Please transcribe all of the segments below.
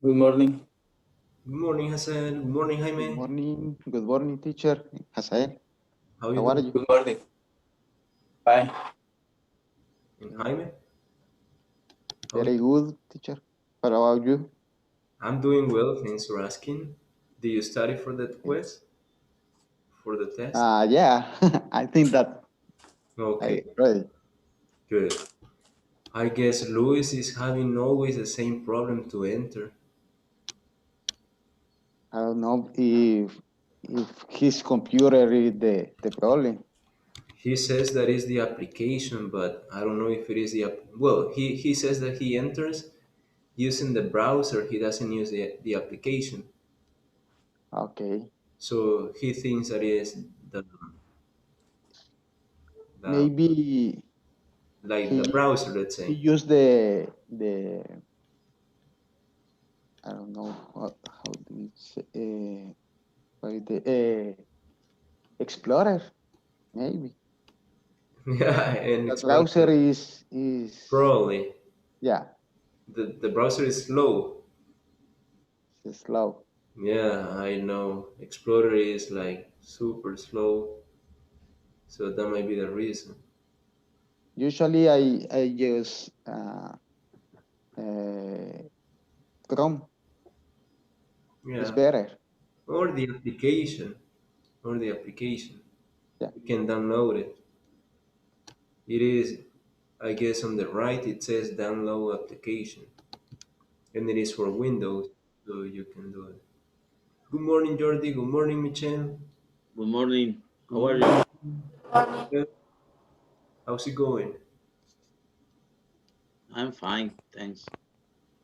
Good morning. Good morning, Hassan. Good morning, Good Jaime. morning. Good morning, teacher. Hasael, How you how are doing? you? Good morning. Fine. And Okay. Jaime, how you Very doing? good, teacher. What about you? I'm doing well. Thanks for asking. Do you study for that Okay. quiz? For the test? Yeah, I think that Okay, I ready. good. I guess Luis is having always the same problem to enter. I don't know if his computer is the problem. He says that is the application, but I don't know if it is well, he says that he enters using the browser. He doesn't use the application. Okay. So he thinks that is the, the Maybe like the he browser, let's he say. used the I don't know how do you say what is the Explorer maybe. Yeah, and The Explorer browser is probably yeah, the browser is slow. it's slow. Yeah, I know. Explorer is like super slow, so that might be the reason. Usually I use uh, Chrome is Yeah, better. or the application, or the application. Yeah. You can download it. It is, I guess, on the right. It says download application, and it is for Windows, so you can do it. Good morning, Jordi. Good morning, Michelle. Good morning. How Good are you? morning. How's it going? I'm fine, thanks.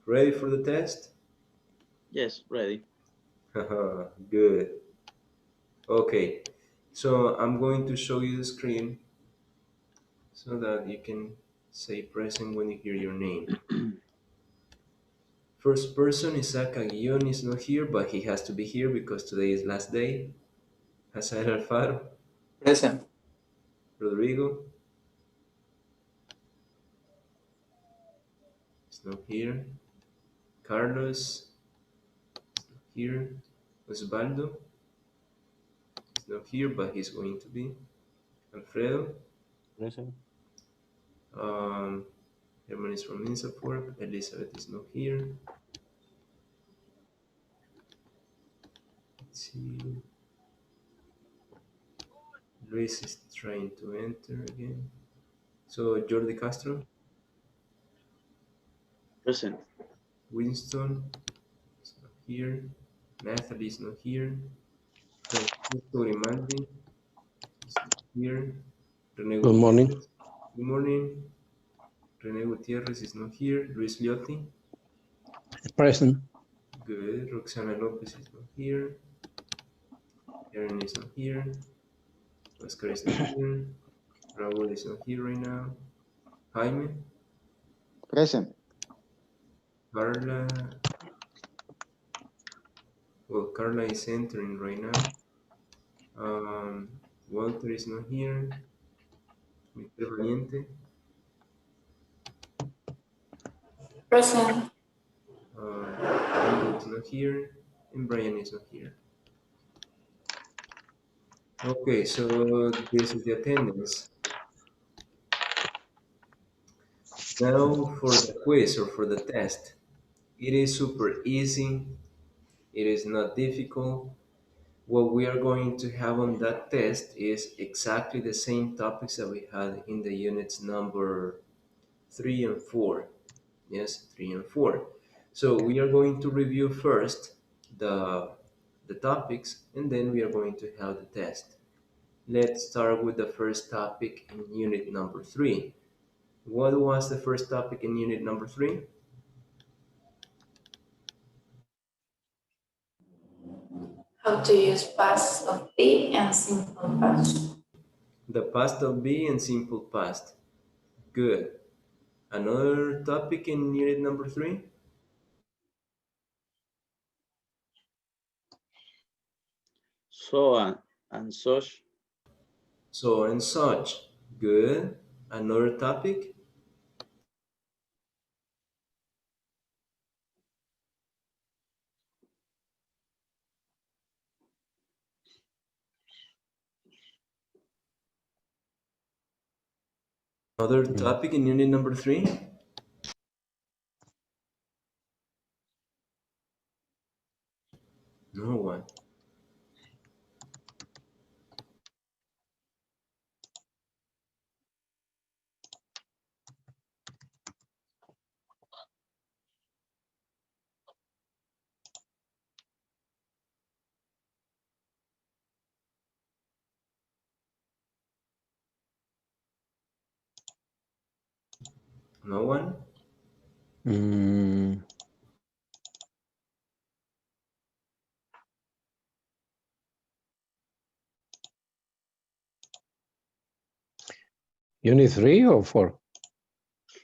Ready for the test? Yes, ready. Haha, good. Okay, so I'm going to show you the screen so that you can say present when you hear your name. First person, Isaac Aguillon is not here, but he has to be here because today is last day. Hasan Alfaro, Present. Rodrigo is not here. Carlos is not here. Osvaldo is not here, but he's going to be. Alfredo, Present. um, Herman is from Insapor. Elizabeth is not here. Let's see. Luis is trying to enter again. So Jordi Castro, Present. Winston is not here. Nathalie is not here. Francisco Grimaldi is not here. Rene Good morning. Gutierrez, good morning. Rene Gutierrez is not here. Luis Liotti, Present. good. Roxana Lopez is not here. Aaron is not here. Oscar is not here. Raúl is not here right now. Jaime, Present. Carla, well, Carla is entering right now. Walter is not here. Mr. Valiente, Present. Fernando is not here. And Brian is not here. Okay, so this is the attendance. Now for the quiz or for the test. It is super easy. It is not difficult. What we are going to have on that test is exactly the same topics that we had in the units number 3 and 4. Yes, 3 and 4. So we are going to review first the, the topics and then we are going to have the test. Let's start with the first topic in unit number 3. What was the first topic in unit number 3? How to use past of be and simple past. The past of be and simple past. Good. Another topic in unit number 3? So and such. So and such. Good. Another topic? Another topic in unit number 3? No one. No one? Mm, Unit 3 or 4?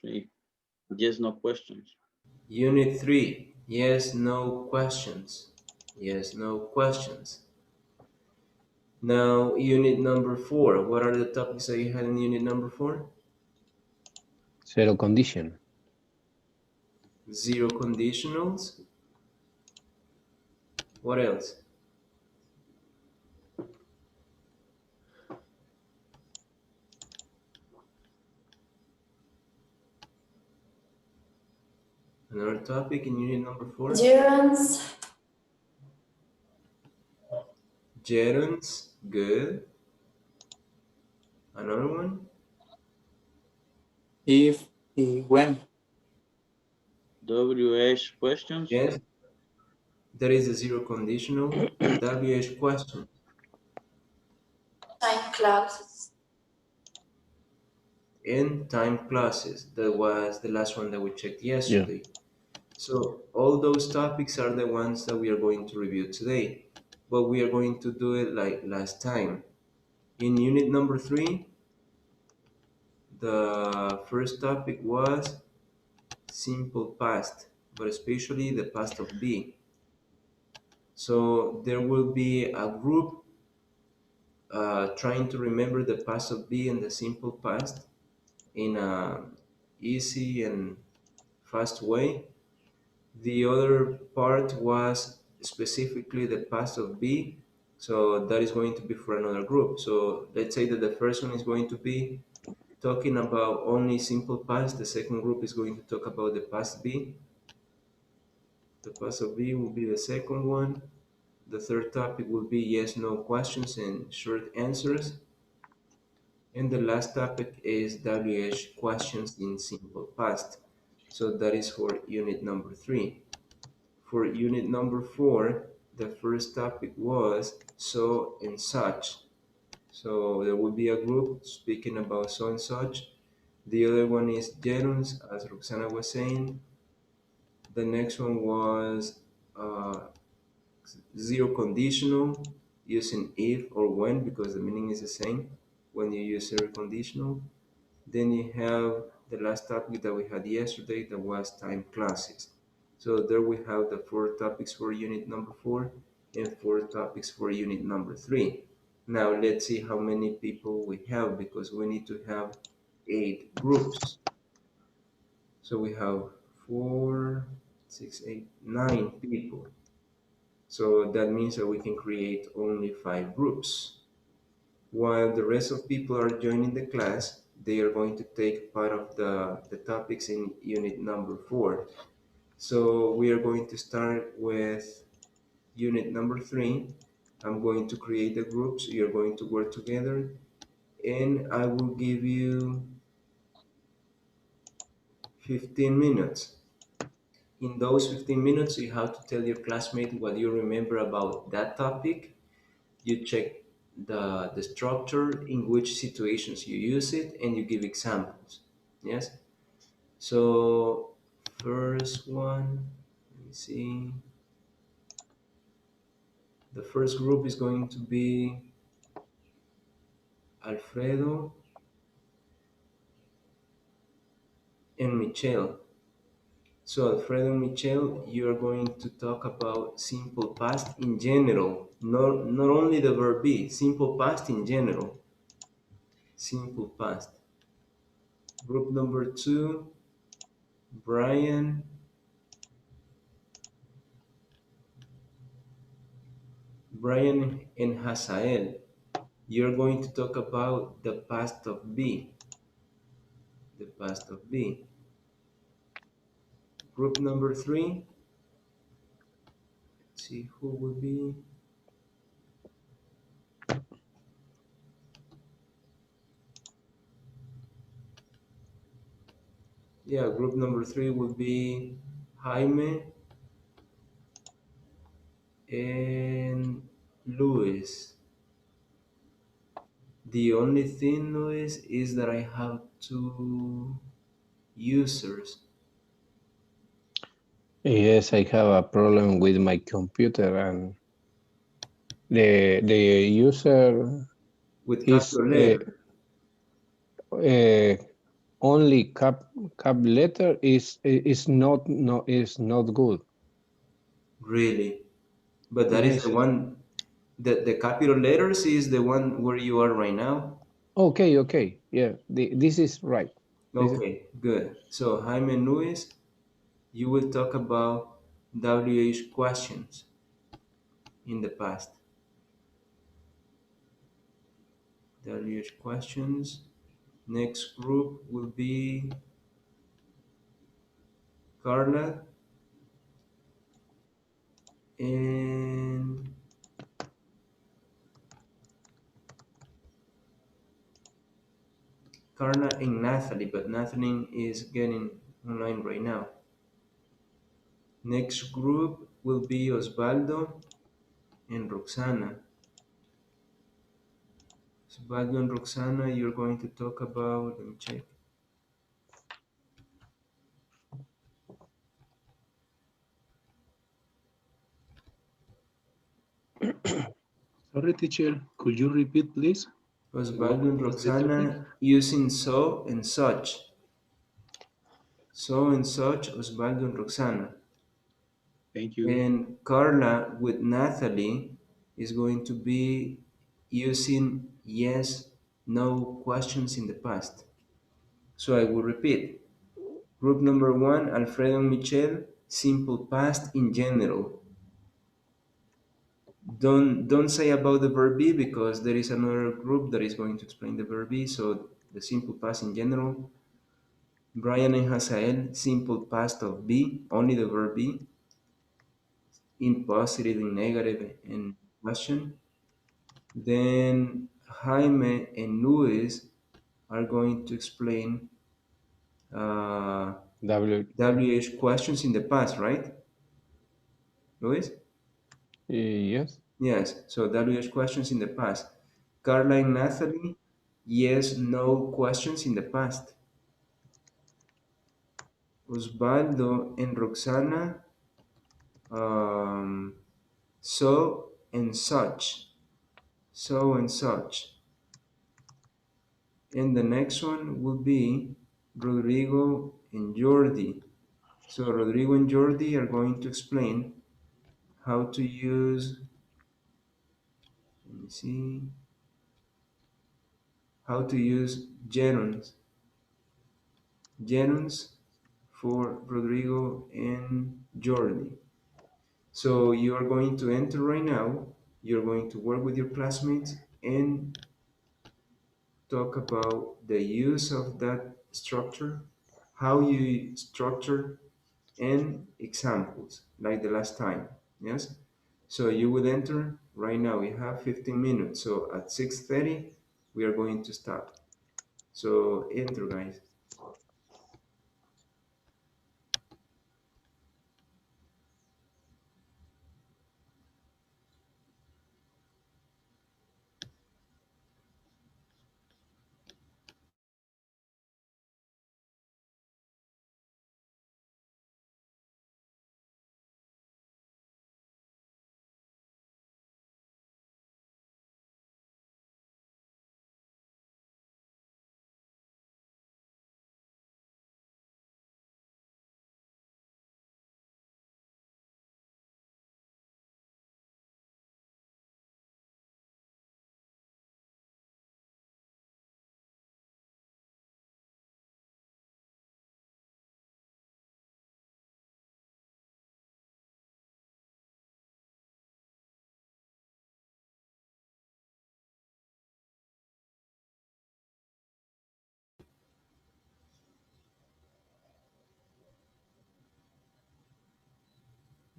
3. Yes, no questions. Unit 3. Yes, no questions. Yes, no questions. Now, unit number 4. What are the topics that you had in unit number 4? Zero condition. Zero conditionals. What else? Another topic in unit number 4? Gerunds, Gerunds. Good. Another one? If y when. WH questions. Yes. There is a zero conditional. WH question. time clauses. And time classes. That was the last one that we checked Yeah. yesterday. So all those topics are the ones that we are going to review today, but we are going to do it like last time. In unit number 3, the first topic was simple past, but especially the past of be. So there will be a group trying to remember the past of be and the simple past in a easy and fast way. The other part was specifically the past of be, so that is going to be for another group. So let's say that the first one is going to be talking about only simple past, the second group is going to talk about the past be. The past of be will be the second one. The third topic will be yes, no questions and short answers. And the last topic is WH questions in simple past. So that is for unit number 3. For unit number 4, the first topic was so and such. So there will be a group speaking about so and such. The other one is gerunds, as Roxana was saying. The next one was uh, zero conditional, using if or when because the meaning is the same when you use zero conditional. Then you have the last topic that we had yesterday that was time classes. So there we have the 4 topics for unit number 4 and 4 topics for unit number 3. Now let's see how many people we have because we need to have 8 groups. So we have 4, 6, 8, 9 people. So that means that we can create only 5 groups. While the rest of people are joining the class, they are going to take part of the topics in unit number 4. So we are going to start with unit number 3. I'm going to create the groups. You're going to work together. And I will give you 15 minutes. In those 15 minutes, you have to tell your classmate what you remember about that topic. You check the structure, in which situations you use it, and you give examples. Yes? So, first one, let me see. The first group is going to be Alfredo and Michelle. So, Alfredo and Michelle, you are going to talk about simple past in general, not only the verb be, simple past in general. Simple past. Group number 2, Brian and Hazael. You're going to talk about the past of be. the past of be. Group number 3, let's see who will be. Yeah, group number 3 will be Jaime and Luis. The only thing, Luis, is that I have 2 users. Yes, I have a problem with my computer, and the user With is capital letter. uh, only cap letter is not good. Really? But that is the Yes. one, the capital letters is the one where you are right now? Okay. Yeah, this is right. This is, Okay, good. So Jaime and Luis, you will talk about WH questions in the past. WH questions. Next group will be Carla and Natalie, but Natalie is getting online right now. Next group will be Osvaldo and Roxana. Osvaldo and Roxana, you're going to talk about, let me check. Sorry, teacher, could you repeat, please? Osvaldo and What was the topic? Roxana using so and such. So and such, Osvaldo and Roxana. Thank you. And Carla with Natalie is going to be using yes, no questions in the past. So I will repeat. Group number 1, Alfredo and Michelle, simple past in general. Don't say about the verb be because there is another group that is going to explain the verb be. So the simple past in general. Brian and Hazael, simple past of be, only the verb be, in positive, in negative, and question. Then Jaime and Luis are going to explain W. WH questions in the past, right? Luis? Yes. Yes, so WH questions in the past. Carla and Natalie, yes, no questions in the past. Osvaldo and Roxana, um, so and such. So and such. And the next one will be Rodrigo and Jordi. So Rodrigo and Jordi are going to explain how to use, let me see, how to use gerunds. Gerunds for Rodrigo and Jordi. So you are going to enter right now. You're going to work with your classmates and talk about the use of that structure, how you structure, and examples like the last time. Yes? So you will enter right now. We have 15 minutes. So at 6:30, we are going to stop. So enter, guys.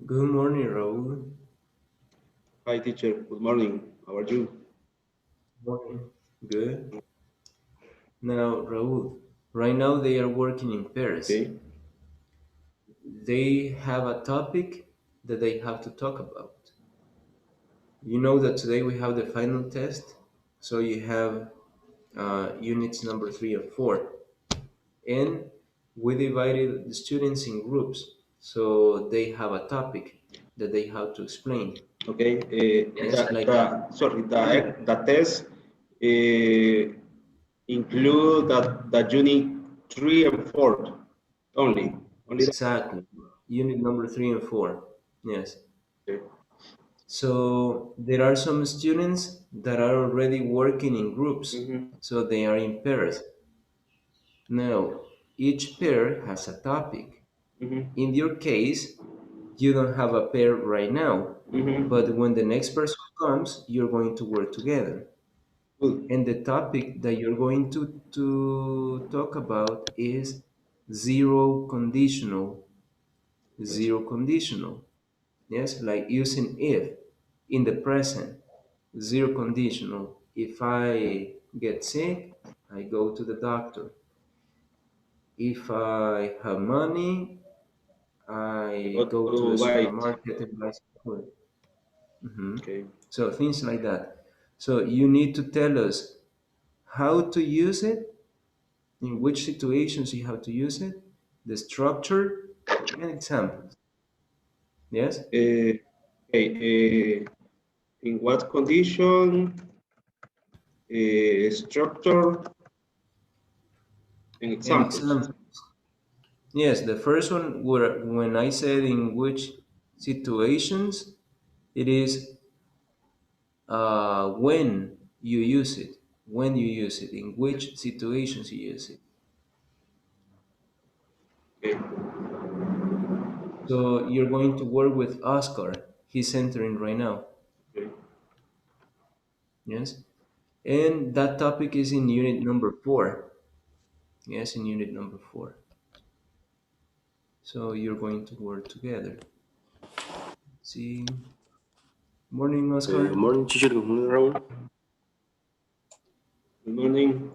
Good morning, Raul. Hi, teacher. Good morning. How are you? Morning. Good. Now, Raul, right now they are working in pairs. Okay. They have a topic that they have to talk about. You know that today we have the final test, so you have units number 3 and 4, and we divided the students in groups, so they have a topic that they have to explain. Okay. Yes, like The test include the unit 3 and 4 only. Only that. exactly unit number 3 and 4. Yes. Okay. So there are some students that are already working in groups, Mm-hmm. so they are in pairs. Now, each pair has a topic. Mm-hmm. In your case, you don't have a pair right now, Mm-hmm. but when the next person comes, you're going to work together. Good. And the topic that you're going to talk about is zero conditional. Zero conditional. Yes, like using if in the present. Zero conditional. If I get sick, I go to the doctor. If I have money, I What go to to the buy? supermarket and buy some food. Mhm. Okay. So things like that. So you need to tell us how to use it, in which situations you have to use it, the structure, and examples. Yes? Okay. In what condition? Structure and And examples. examples. Yes, the first one, where when I said in which situations, it is when you use it. When you use it, in which situations you use it. Okay. So you're going to work with Oscar. He's entering right now. Okay. Yes? And that topic is in unit number 4. Yes, in unit number 4. So you're going to work together. See. Morning, Good Oscar. morning, teacher. Good morning, Raul. Good morning.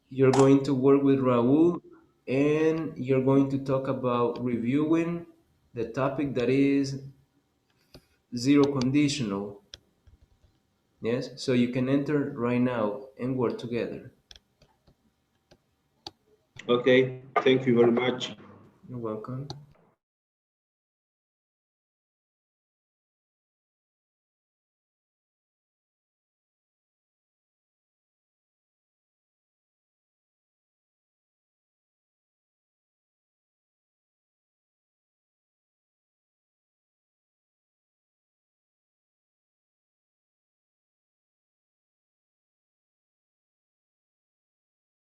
You're going to work with Raul, and you're going to talk about reviewing the topic that is zero conditional. Yes, so you can enter right now and work together. Okay. Thank you very much. You're welcome.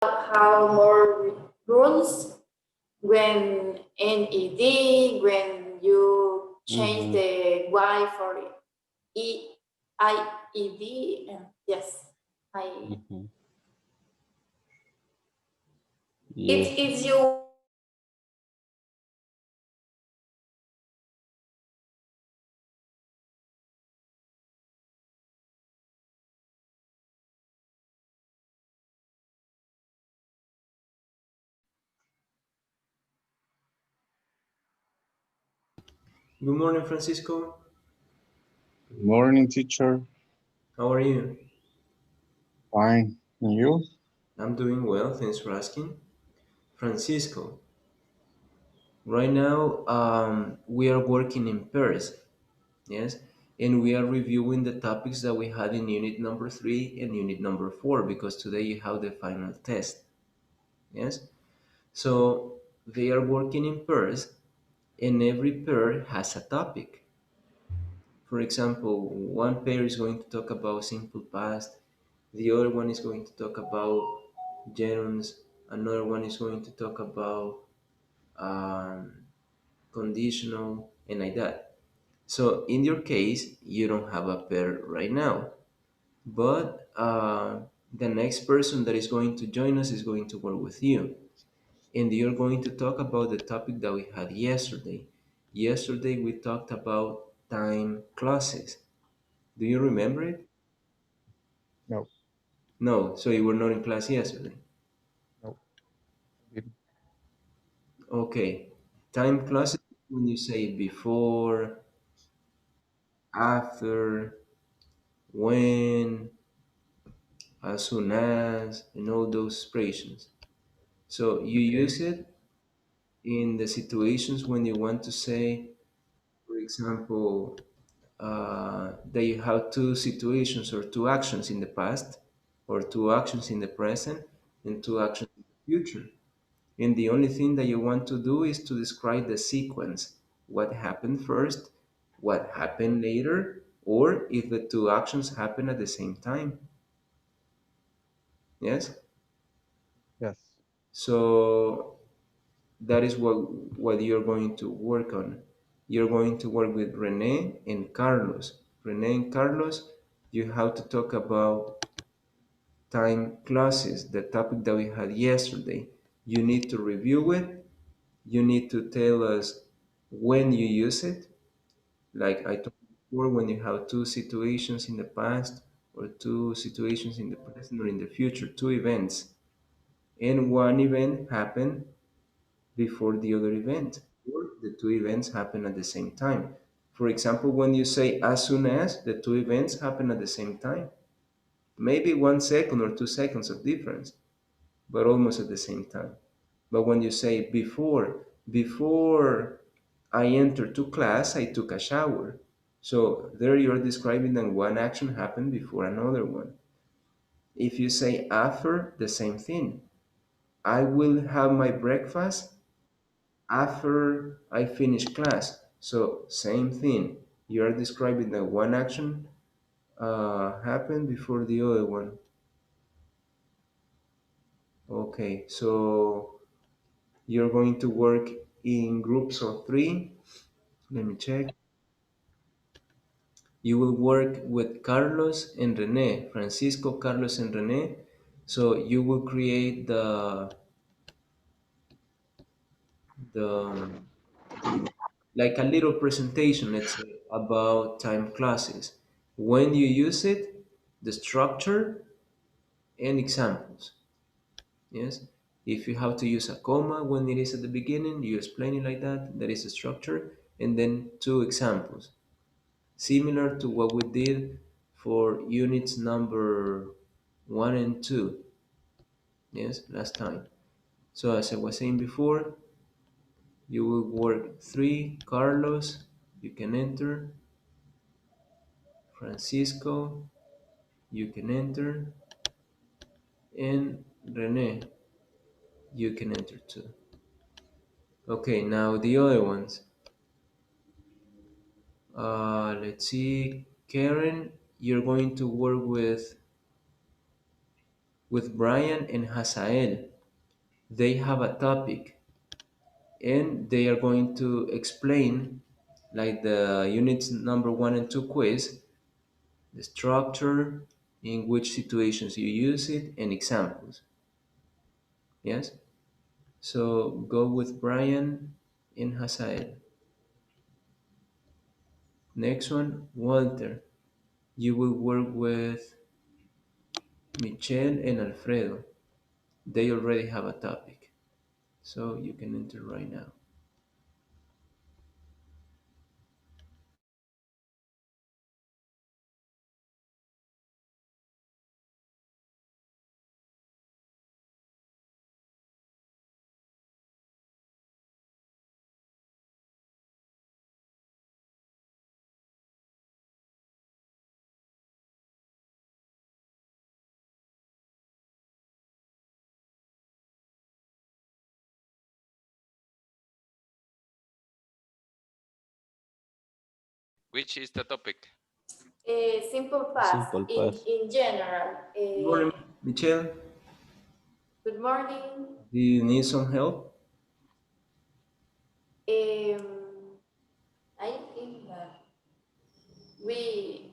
How more rules when NED, when you change Mhm. the Y for IED, and yes, I. Mhm. It's Yes. it's you. Good morning, Francisco. Good morning, teacher. How are you? Fine. And you? I'm doing well, thanks for asking. Francisco, right now we are working in pairs, yes? And we are reviewing the topics that we had in unit number 3 and unit number 4 because today you have the final test, yes? So they are working in pairs, and every pair has a topic. For example, one pair is going to talk about simple past, the other one is going to talk about gerunds, another one is going to talk about um, conditional, and like that. So in your case, you don't have a pair right now, but the next person that is going to join us is going to work with you, and you're going to talk about the topic that we had yesterday. yesterday we talked about time clauses. Do you remember it? No. No, so you were not in class yesterday. No. Okay. Time clauses when you say before, after, when, as soon as, and all those expressions. So you use it in the situations when you want to say, for example, that you have two situations or two actions in the past, or two actions in the present, and two actions in the future. And the only thing that you want to do is to describe the sequence, what happened first, what happened later, or if the two actions happen at the same time. Yes? Yes. So that is what you're going to work on. You're going to work with Rene and Carlos. Rene and Carlos, you have to talk about time classes, the topic that we had yesterday. You need to review it. You need to tell us when you use it. Like I told you before, when you have two situations in the past or two situations in the present or in the future, two events, and one event happened before the other event, or the two events happen at the same time. For example, when you say as soon as, the two events happen at the same time. Maybe 1 second or 2 seconds of difference, but almost at the same time. But when you say before I entered to class, I took a shower. So there you're describing that one action happened before another one. If you say after, the same thing. I will have my breakfast after I finish class. So same thing. You are describing that one action happened before the other one. Okay, so you're going to work in groups of three. Let me check. You will work with Carlos and Rene, Francisco, Carlos, and Rene. So you will create the like a little presentation, let's say, about time classes. When you use it, the structure and examples. Yes. If you have to use a comma when it is at the beginning, you explain it like that. That is a structure, and then two examples, similar to what we did for units number 1 and 2. Yes, last time. So as I was saying before, you will work 3. Carlos, you can enter. Francisco, you can enter. And Rene, you can enter too. Okay, now the other ones. Let's see. Karen, you're going to work with Brian and Hasael. They have a topic and they are going to explain, like the units number 1 and 2 quiz, the structure, in which situations you use it, and examples. Yes? So go with Brian and Hasael. Next one, Walter. You will work with Michelle and Alfredo. They already have a topic. So you can enter right now. Which is the topic? Simple past, Simple past. in general. Good morning, Michelle. Good morning. Do you need some help? I think that we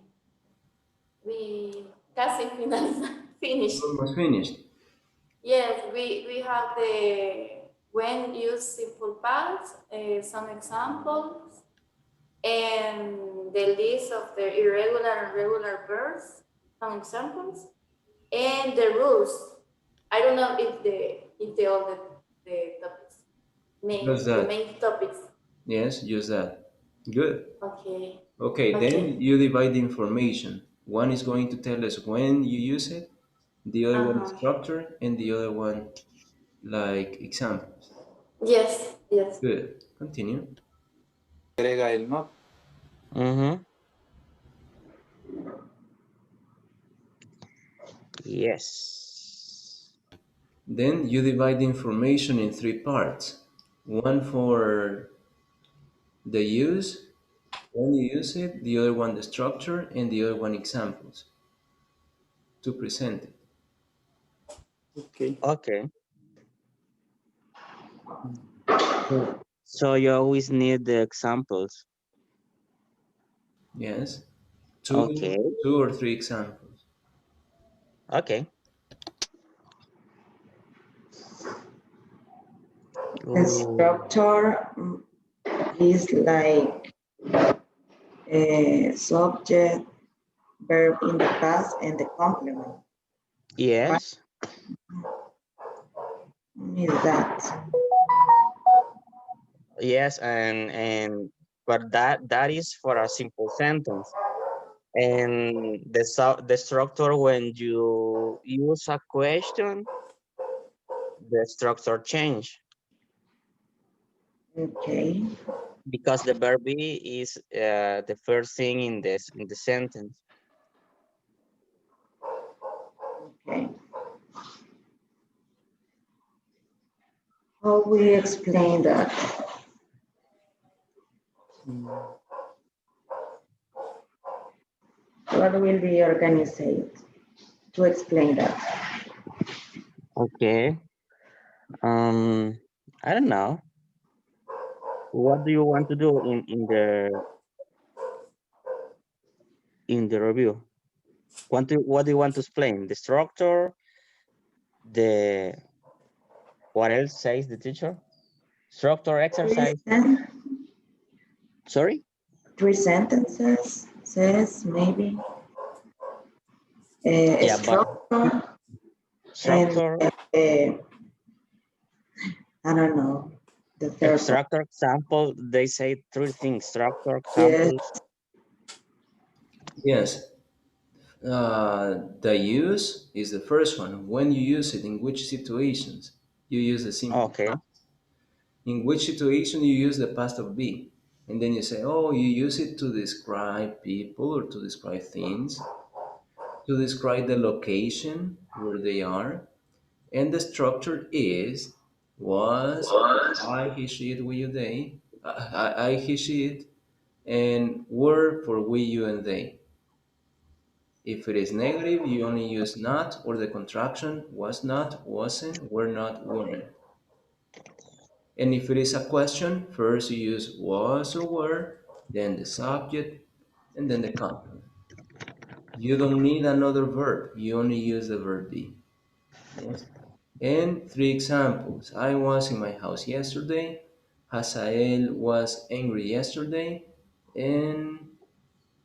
casi finalizar, finished. Almost finished. Yes, we have when use simple past, some examples, and the list of the irregular and regular verbs, some examples, and the rules. I don't know if all the topics, Just the that. main topics. Yes, use that. Good. Okay. Okay, Okay. then you divide the information. One is going to tell us when you use it, the other one is structure, and the other one like examples. Yes, yes. Good. Continue. Agrega el not. Mm-hmm. Yes. Then you divide the information in three parts. One for the use, when you use it, the other one the structure, and the other one examples to present it. Okay. Okay. So you always need the examples. Yes. Okay. Two or three examples. Okay. The structure is like a subject, verb in the past, and the complement. Yes. Is that? Yes, and but that is for a simple sentence. And the structure, when you use a question, the structure change Okay. because the verb be is the first thing in the sentence. Okay. How we explain that? What will be organized to explain that? Okay. I don't know. What do you want to do in the review? What do you want to explain? The structure, the what else says the teacher? Structure exercise. Sorry? 3 sentences, says maybe. Yeah, but structure. And, I don't know. The third Structure, example, they say 3 things: structure, Yes. examples. Yes. The use is the first one. When you use it, in which situations you use the simple Okay. past. In which situation you use the past of be. And then you say, oh, you use it to describe people or to describe things, to describe the location where they are. And the structure is was, I, he, she, it, we, you, they, I, he, she, it, and were for we, you, and they. If it is negative, you only use not or the contraction was not, wasn't, were not, weren't. And if it is a question, first you use was or were, then the subject, and then the complement. You don't need another verb, you only use the verb be. Yes. And three examples. I was in my house yesterday. Hazael was angry yesterday. And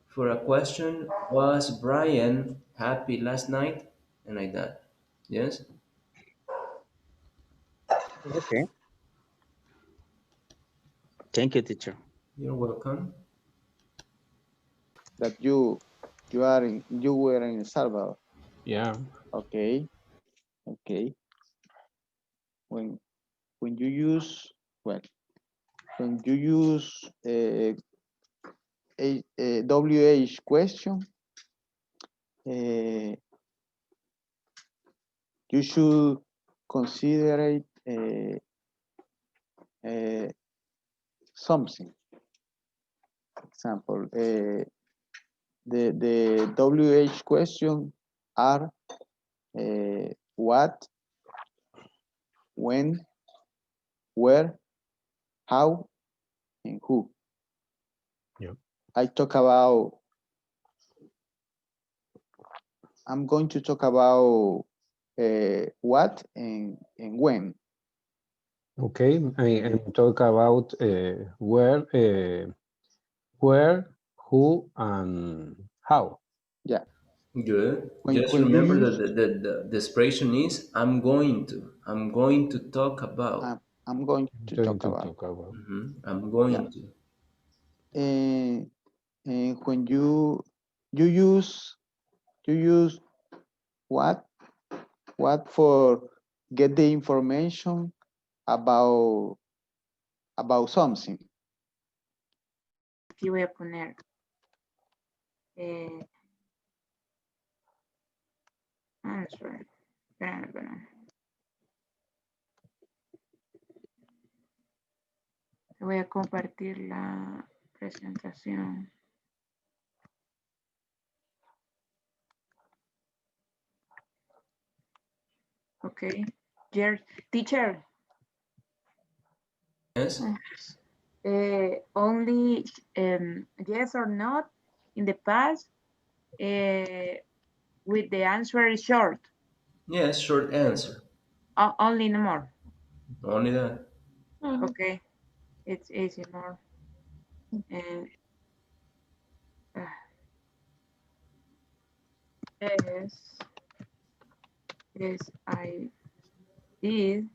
for a question, was Brian happy last night? And like that. Yes? Okay. Thank you, teacher. You're welcome. That you were in El Salvador. Yeah. Okay. Okay. When you use when you use a WH question, you should consider something. Example, the WH question are what, when, where, how, and who. Yeah. I'm going to talk about what and when. Okay, and talk about where, who, and how. Yeah. Good. Just When you remember use, that the expression is I'm going to. I'm going to talk about. I'm going to Going talk to about. talk about. I'm Yeah. going to. When you use what for get the information about something. Aquí voy a poner. Eh, answer. Espérame. Voy a compartir la presentación. Okay. Teacher. Yes. Only yes or not in the past with the answer is short. Yes. Short answer. Only no more. Only that. Okay. It's easy more. And yes, I did.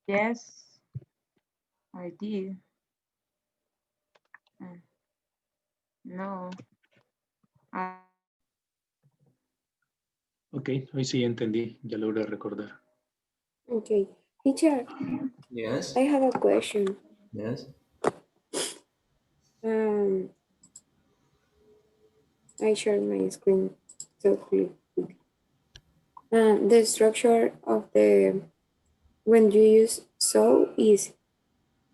Yes, I did. No. Ok, hoy sí entendí, ya logré recordar. Okay. Teacher, Yes. I have a question. Yes. I share my screen so quickly. The structure of the when you use so is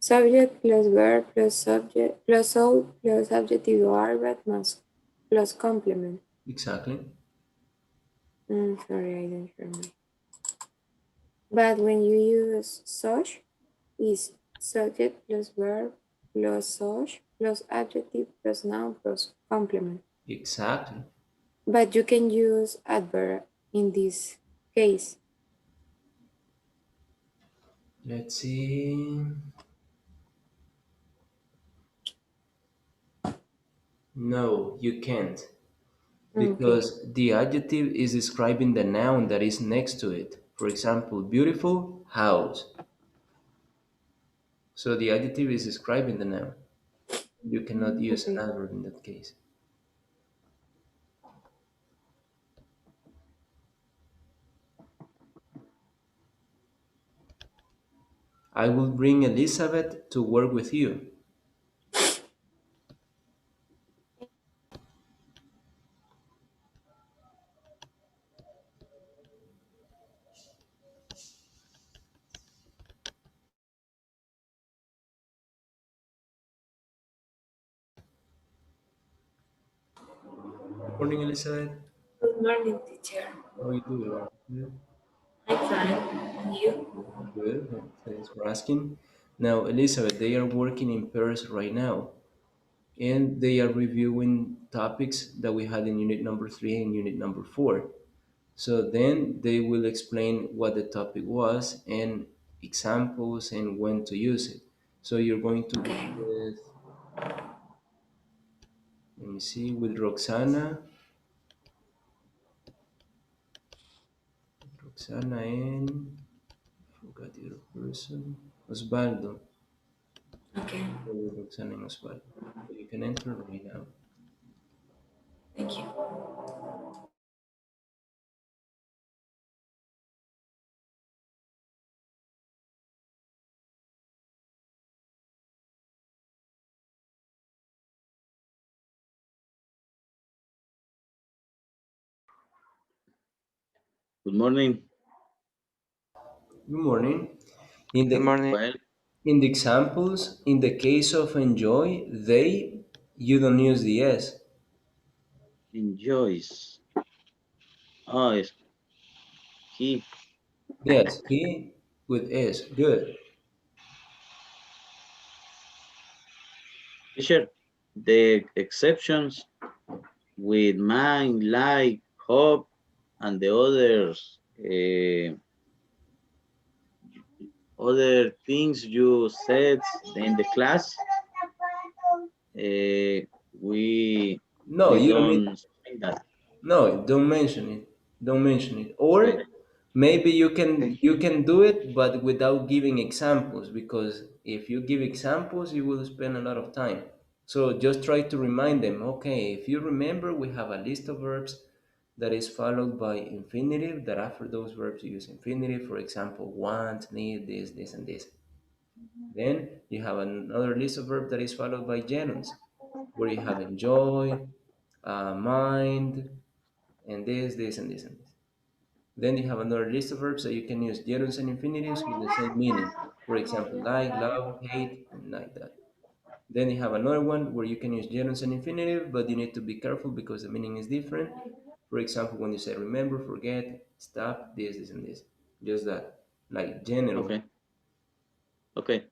subject plus verb plus subject plus so plus adjective or verb plus complement. Exactly. Sorry, I don't share my. But when you use such is subject plus verb plus such plus adjective plus noun plus complement. Exactly. But you can use adverb in this case. Let's see. No, you can't. Because the adjective is describing the noun that is next to it. For example, beautiful house. So the adjective is describing the noun. You cannot use Okay. adverb in that case. I will bring Elizabeth to work with you. Morning, Elizabeth. Good morning, teacher. How are you doing? Good. I'm fine. And you? Good. Thanks for asking. Now, Elizabeth, they are working in pairs right now, and they are reviewing topics that we had in unit number 3 and unit number 4. So then they will explain what the topic was and examples and when to use it. So you're going to work with, let me see, with Roxana and, forgot the other person, Osvaldo. Okay. With Roxana and Osvaldo. So you can enter right now. Thank you. Good morning. Good morning. In Good the morning. Well, in the examples, in the case of enjoy, they, you don't use the s. enjoys. Oh, it's he. Yes, he with s. Good. Teacher, the exceptions with mind, like, hope, and the others other things you said in the class, we No, we you don't need. don't say that. No, don't mention it. Don't mention it. Okay. Or maybe you Okay. can do it, but without giving examples, because if you give examples, you will spend a lot of time. So just try to remind them. Okay, if you remember, we have a list of verbs that is followed by infinitive. That after those verbs you use infinitive. For example, want, need, this, and this. Then you have another list of verbs that is followed by gerunds, where you have enjoy, mind, and this, and this, and this. Then you have another list of verbs that you can use gerunds and infinitives with the same meaning. For example, like, love, hate, and like that. Then you have another one where you can use gerunds and infinitive, but you need to be careful because the meaning is different. For example, when you say remember, forget, stop, this, and this. Just that, like general. Okay. Okay.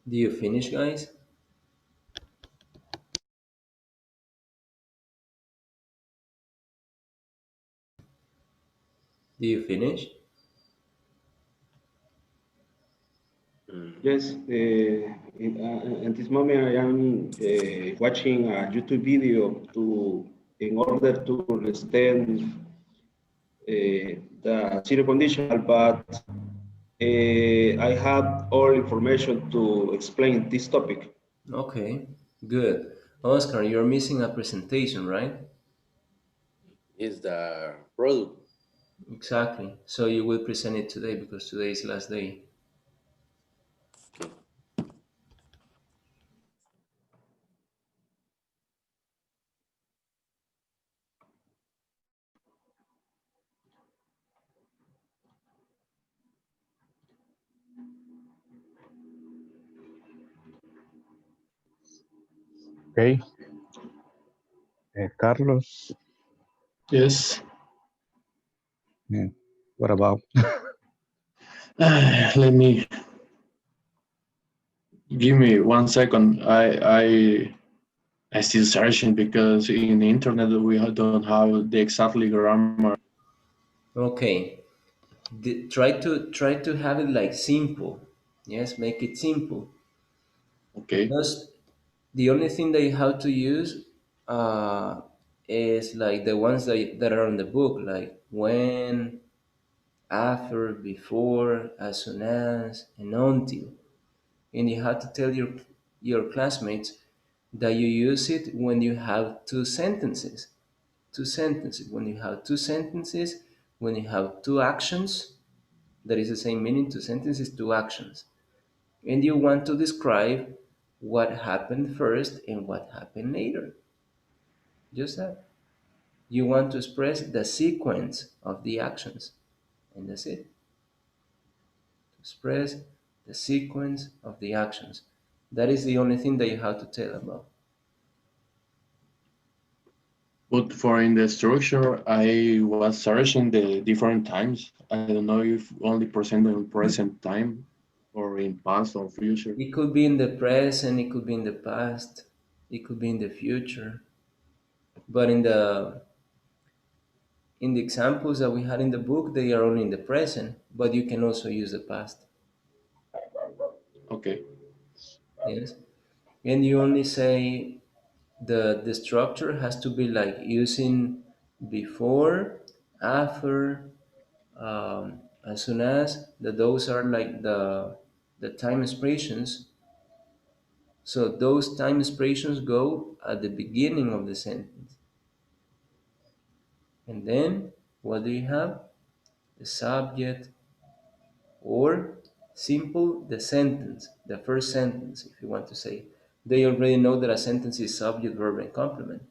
Do you finish, guys? Do you finish? Yes, at this moment I am watching a YouTube video in order to understand the zero conditional, but I have all information to explain this topic. Okay, good. Oscar, you're missing a presentation, right? Is the product. Exactly. So you will present it today because today is last day. Okay. Okay. Carlos, Yes. what about? Let me give me 1 second. I still searching because in the internet we don't have the exactly grammar. Okay. Try to have it like simple. Yes, make it simple. Okay. Just the only thing that you have to use uh, is like the ones that are on the book, like when, after, before, as soon as, and until. And you have to tell your classmates that you use it when you have two sentences. Two sentences. When you have two sentences, when you have two actions, that is the same meaning, two sentences, two actions. And you want to describe what happened first and what happened later. Just that. You want to express the sequence of the actions. And that's it. To express the sequence of the actions. That is the only thing that you have to tell about. But for in the structure, I was searching the different times. I don't know if only present in present time or in past or future. It could be in the present, it could be in the past, it could be in the future. But in the examples that we had in the book, they are only in the present, but you can also use the past. Okay. Yes. And you only say the structure has to be like using before, after, as soon as, that those are like the time expressions. So those time expressions go at the beginning of the sentence. And then what do you have? The subject, or simple, the sentence, the first sentence, if you want to say. They already know that a sentence is subject, verb, and complement.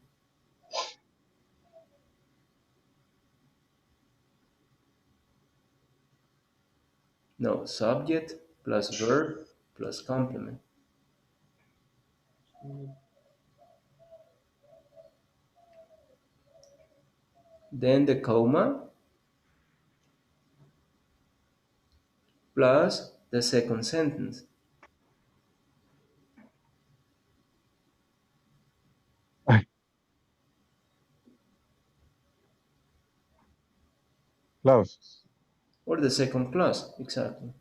No, subject plus verb plus complement. Then the comma plus the second sentence. Clauses. Or the second clause, exactly.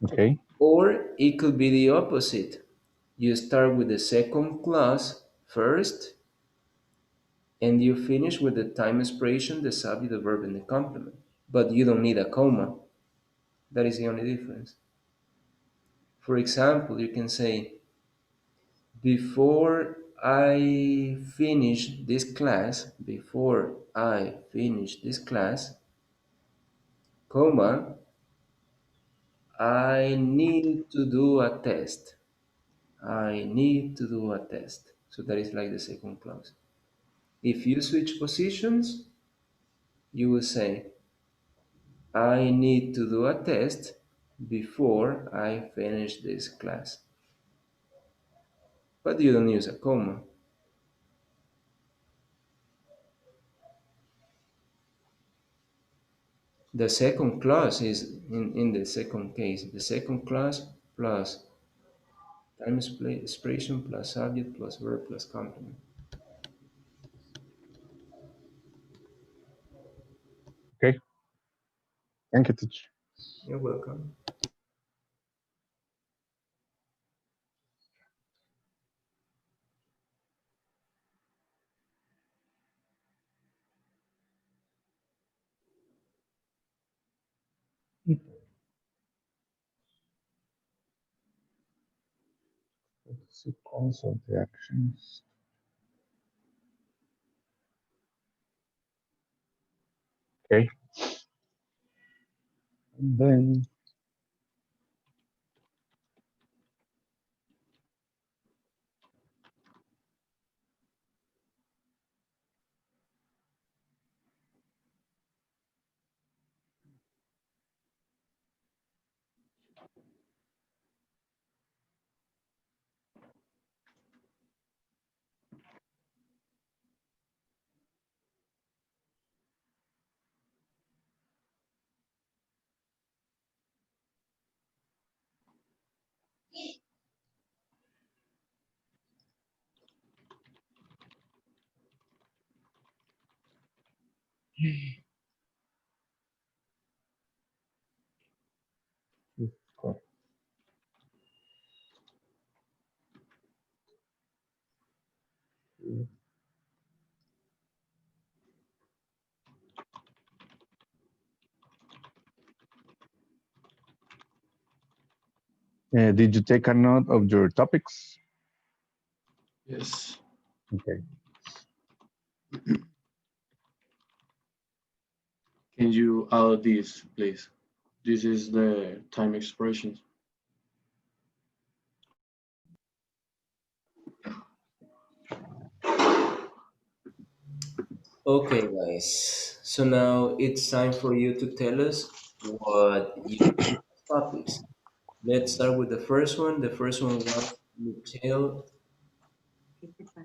Okay. Or it could be the opposite. You start with the second clause first, and you finish with the time expression, the subject, the verb, and the complement. But you don't need a comma. That is the only difference. For example, you can say, before I finish this class, comma, I need to do a test. I need to do a test. So that is like the second clause. If you switch positions, you will say, I need to do a test before I finish this class. But you don't use a comma. The second clause is, in the second case, the second clause plus time expression plus subject plus verb plus complement. Okay. Thank you, teacher. You're welcome. Sequence of the actions. Okay. And then did you take a note of your topics? Yes. Okay. Can you add this, please? This is the time expressions. Okay, guys. So now it's time for you to tell us what you think of topics. Let's start with the first one. The first one was Michelle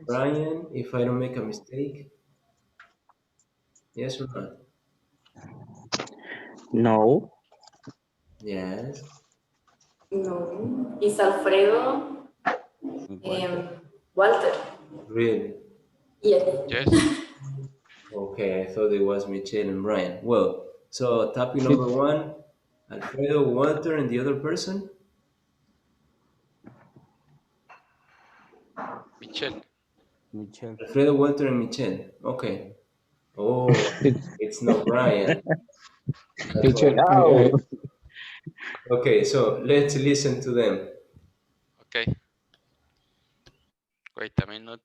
Brian, if I don't make a mistake. Yes or not? No. Yes. No. Is Alfredo Walter? Really? Yes. Yes. Okay, I thought it was Michelle and Brian. Well, so topic number one, Alfredo, Walter, and the other person? Michelle. Alfredo, Walter, and Michelle. Okay. Oh, it's not Brian. That's Teacher, why. No. Okay, so let's listen to them. Okay. Wait a minute.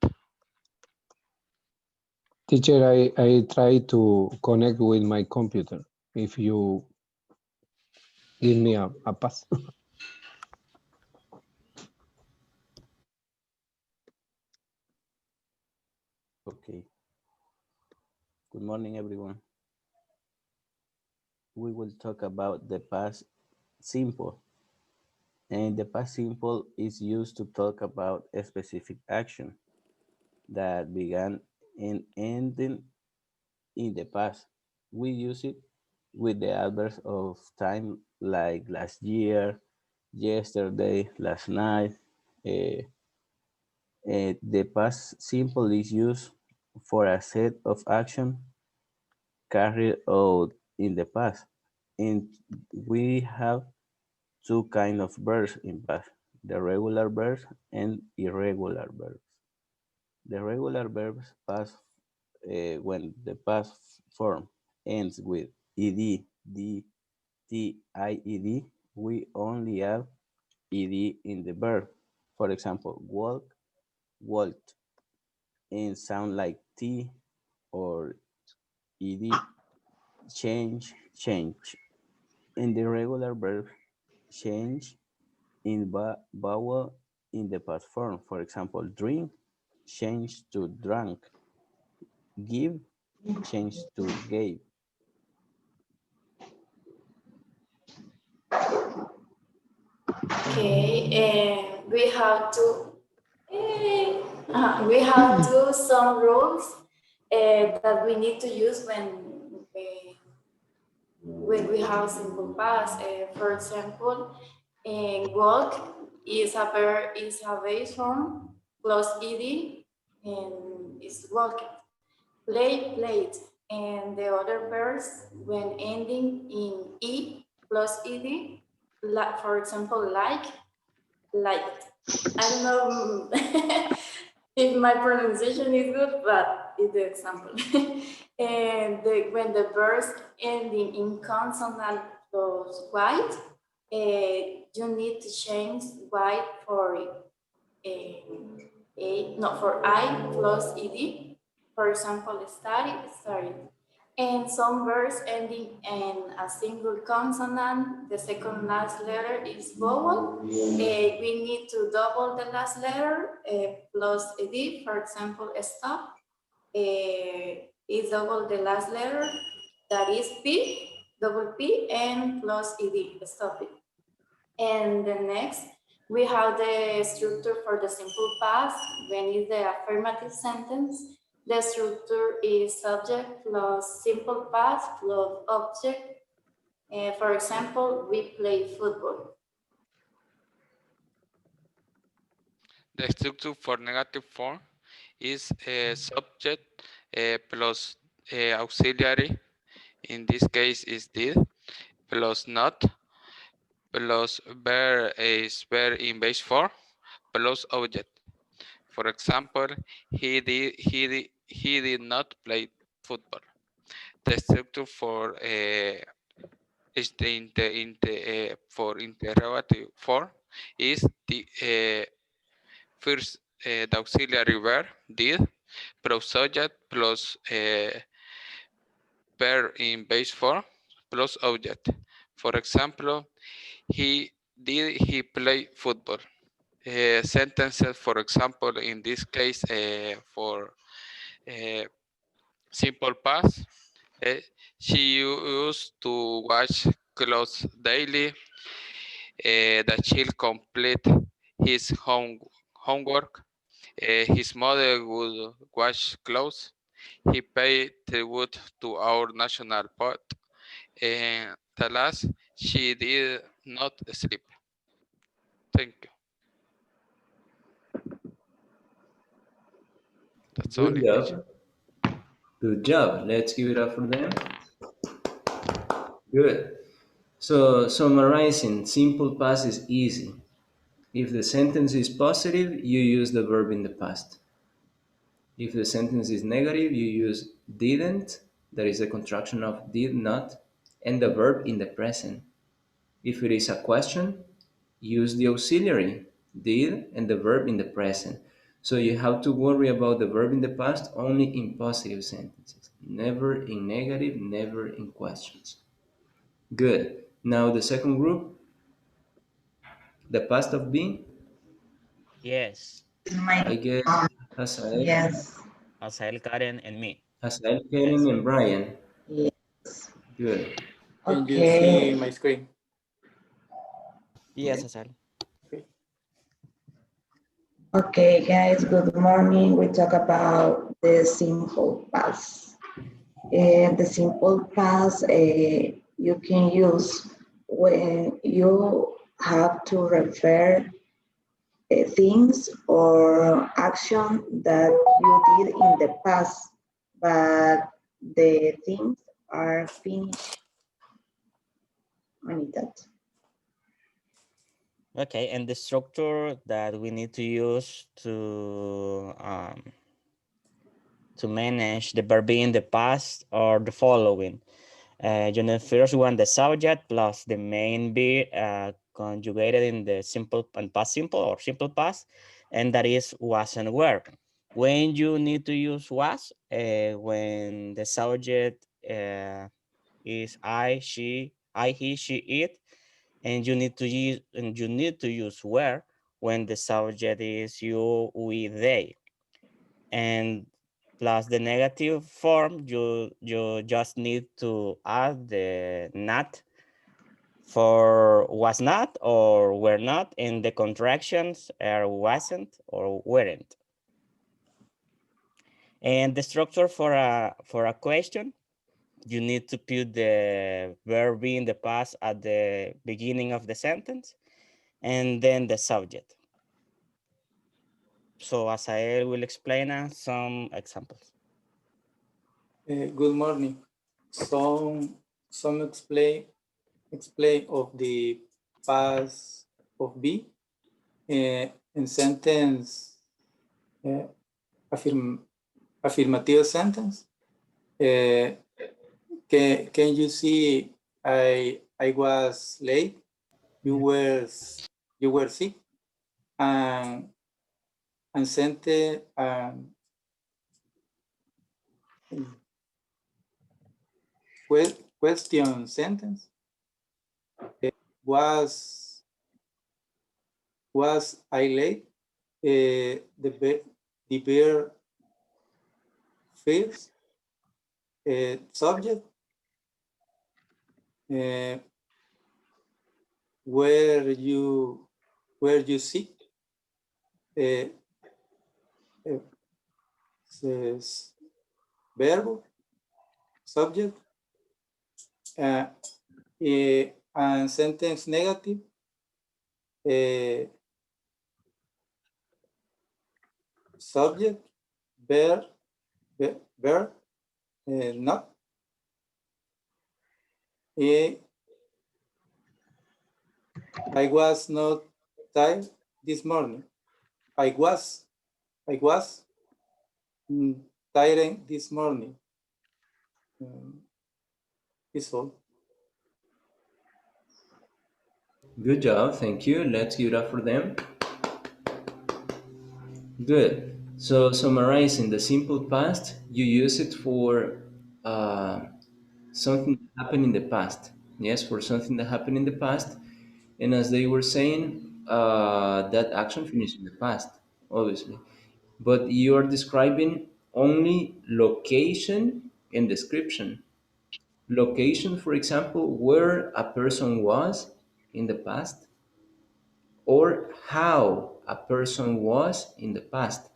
Teacher, I try to connect with my computer. If you give me a pass. Okay. Good morning, everyone. We will talk about the past simple. And the past simple is used to talk about a specific action that began and ended in the past. We use it with the adverbs of time like last year, yesterday, last night. The past simple is used for a set of action carried out in the past. And we have two kind of verbs in past, the regular verbs and irregular verbs. The regular verbs pass when the past form ends with ed, d, t, I, ed, we only have ed in the verb. For example, walk, walked, and sound like t or ed, change, change. And the regular verb change in vowel in the past form. For example, drink, change to drank, give, change to gave. Okay, and we have to some rules that we need to use when we have simple past. For example, walk is a base form plus ed and is walking. Play, played, and the other verbs when ending in e plus ed, for example, like, liked. I don't know if my pronunciation is good, but it's the example. And when the verbs ending in consonant plus white, you need to change white for not for I plus ed. For example, study, studied. And some verbs ending in a single consonant, the second last letter is vowel. We need to double the last letter plus ed. For example, stop is double the last letter, that is P, double P, and plus ed, stop it. And the next, we have the structure for the simple past. When it's the affirmative sentence, the structure is subject plus simple past plus object. For example, we play football. The structure for negative form is a subject plus auxiliary. In this case is did plus not plus verb is verb in base form plus object. For example, he did not play football. The structure for is for interrogative form is the first the auxiliary verb did plus subject plus verb in base form plus object. For example, he play football. Sentences, for example, in this case, for simple past, she used to watch clothes daily. The child complete his homework. His mother would wash clothes. He paid tribute to our national poet. And the last, she did not sleep. Thank you. That's Good only, teacher. job. Good job. Let's give it up for them. Good. So summarizing, simple past is easy. If the sentence is positive, you use the verb in the past. If the sentence is negative, you use didn't, that is a contraction of did not, and the verb in the present. If it is a question, use the auxiliary, did, and the verb in the present. So you have to worry about the verb in the past only in positive sentences, never in negative, never in questions. Good. Now the second group, the past of being, Yes. I guess Hasael, Yes. Asael, Karen, and me. Hasael, Karen, Yes. and Brian. Yes. Good. Can you see my screen? Yes, Asael. Okay. Okay, guys, good morning. We talk about the simple past. The simple past you can use when you have to refer things or action that you did in the past, but the things are finished on that. Okay, and the structure that we need to use to manage the verb in the past are the following. First one, the subject plus the main be conjugated in the simple and past simple or simple past, and that is was and were. When you need to use was, when the subject is I, he, she, it, and you need to use were when the subject is you, we, they, and plus the negative form, you just need to add the not for was not or were not, and the contractions are wasn't or weren't. And the structure for a question, you need to put the verb in the past at the beginning of the sentence, and then the subject. So Asael will explain us some examples. Good morning. Some explain of the past of be in sentence affirmative sentence. Can you see I was late? You were sick, and sentence question sentence was I late? The bear first subject were you sick? Says verb subject and sentence negative subject verb not I was not tired this morning. I was tired this morning. It's all. Good job, thank you. Let's give it up for them. Good. So summarizing the simple past, you use it for something that happened in the past. Yes, for something that happened in the past. And as they were saying, that action finished in the past, obviously. But you are describing only location and description. Location, for example, where a person was in the past, or how a person was in the past.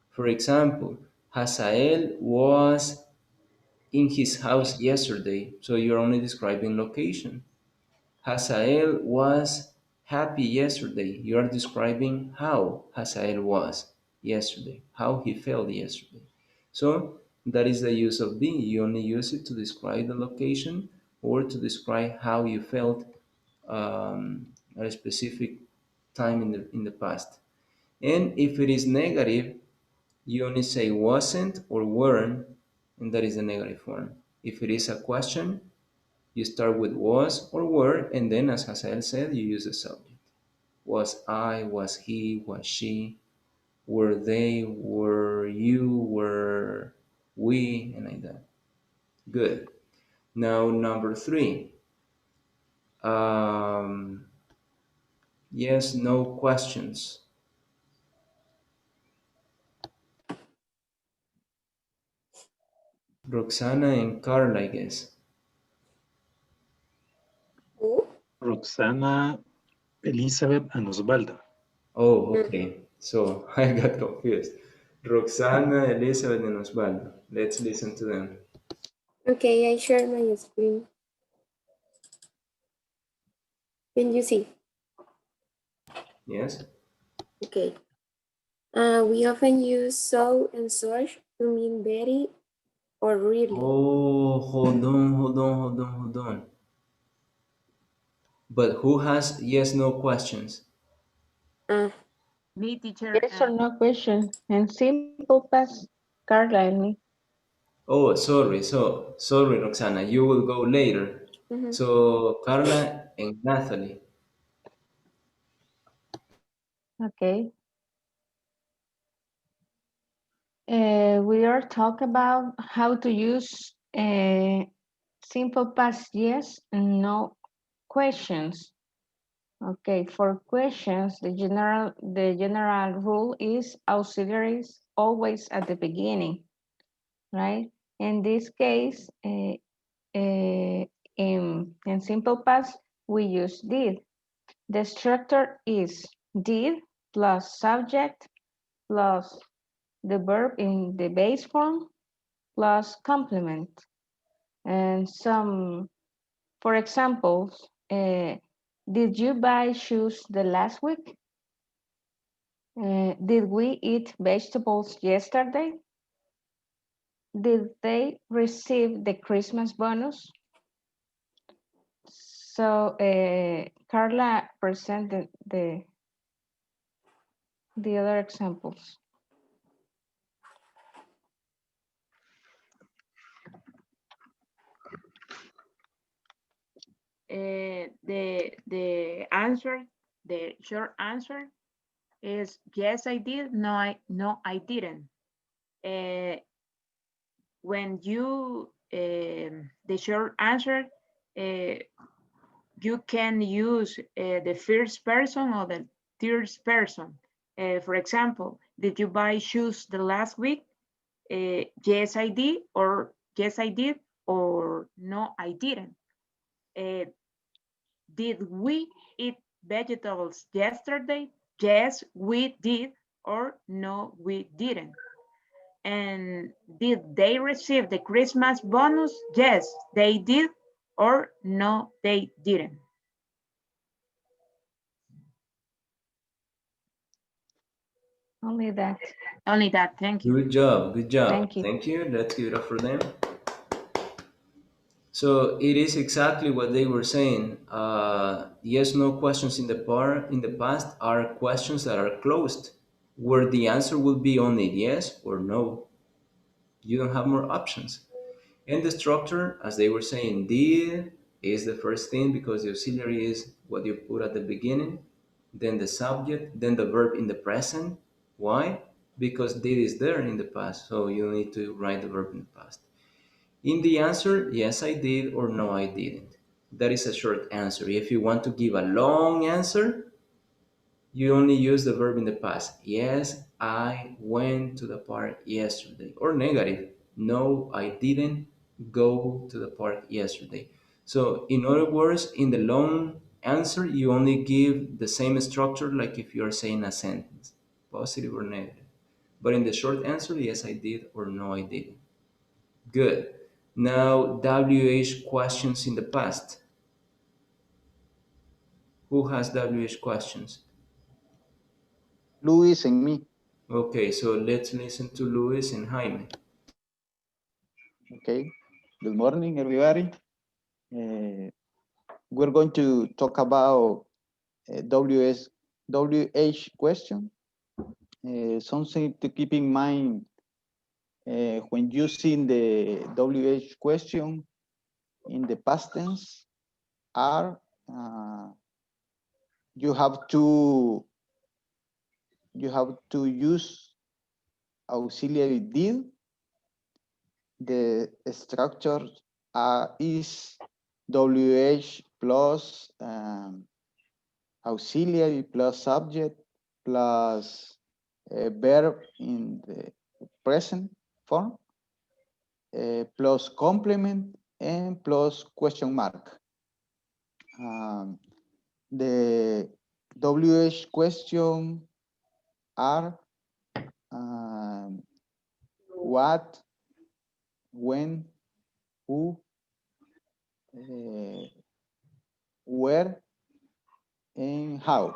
For example, Hazael was in his house yesterday, so you're only describing location. Hazael was happy yesterday. You are describing how Hazael was yesterday, how he felt yesterday. So that is the use of be. You only use it to describe the location or to describe how you felt at a specific time in the past. And if it is negative, you only say wasn't or weren't, and that is the negative form. If it is a question, you start with was or were, and then, as Hazael said, you use the subject. Was I, was he, was she, were they, were you, were we, and like that. Good. Now number 3. Yes, no questions. Roxana and Carl, I guess. Who? Roxana, Elizabeth, and Osvaldo. Oh, okay. So I got confused. Roxana, Elizabeth, and Osvaldo. Let's listen to them. Okay, I share my screen. Can you see? Yes? Okay. We often use so and such to mean very or really. Oh, hold on. But who has yes, no questions? Me, teacher. Yes or no question. And simple past, Carla and me. Oh, sorry, Roxana. You will go later. So Carla and Natalie. Okay. We are talking about how to use simple past yes and no questions. Okay, for questions, the general rule is auxiliaries always at the beginning, right? In this case, in simple past, we use did. The structure is did plus subject plus the verb in the base form plus complement. And some, for example, did you buy shoes the last week? Did we eat vegetables yesterday? Did they receive the Christmas bonus? So Carla presented the other examples. The answer, the short answer is yes, I did. No, I didn't. When you the short answer, you can use the first person or the third person. For example, did you buy shoes the last week? Yes, I did, or yes, I did, or no, I didn't. Did we eat vegetables yesterday? Yes, we did, or no, we didn't. And did they receive the Christmas bonus? Yes, they did, or no, they didn't. Only that. Only that, thank you. Good job. Thank you. Thank you. Let's give it up for them. So it is exactly what they were saying. Yes, no questions in the past are questions that are closed, where the answer will be only yes or no. You don't have more options. And the structure, as they were saying, did is the first thing because the auxiliary is what you put at the beginning, then the subject, then the verb in the present. Why? Because did is there in the past, so you need to write the verb in the past. In the answer, yes, I did or no, I didn't. That is a short answer. If you want to give a long answer, you only use the verb in the past. Yes, I went to the park yesterday. Or negative. No, I didn't go to the park yesterday. So, in other words, in the long answer, you only give the same structure like if you're saying a sentence, positive or negative. But in the short answer, yes, I did or no, I didn't. Good. Now, WH questions in the past. Who has WH questions? Luis and me. Okay, so let's listen to Luis and Jaime. Okay. Good morning, everybody. We're going to talk about WH question. Something to keep in mind when using the WH question in the past tense are you have to you have to use auxiliary did. The structure is WH plus auxiliary plus subject plus a verb in the present form plus complement and plus question mark. The WH question are what, when, who, where, and how.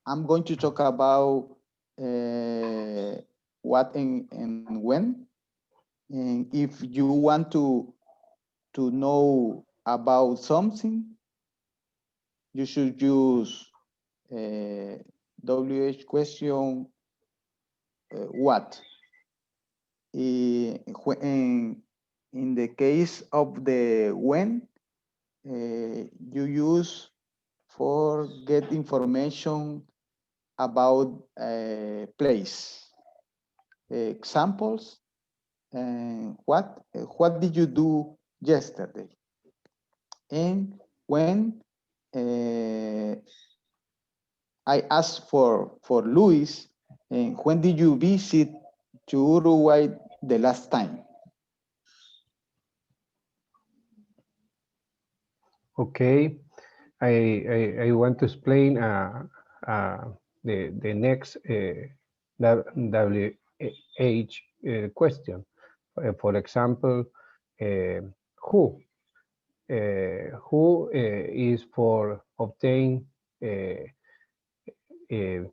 I'm going to talk about what and when. And if you want to know about something, you should use WH question what. In the case of the when, you use for get information about a place. Examples, what did you do yesterday? And when I asked for Luis, when did you visit to Uruguay the last time? Okay, I want to explain the next WH question. For example, who? Who is for obtain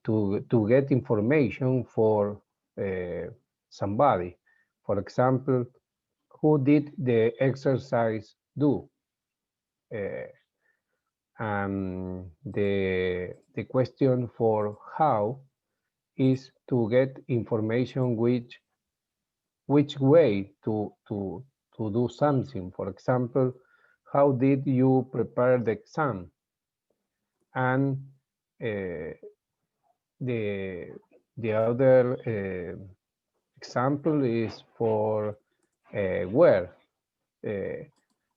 to get information for somebody. For example, who did the exercise do? And the question for how is to get information which way to do something. For example, how did you prepare the exam? And the other example is for where.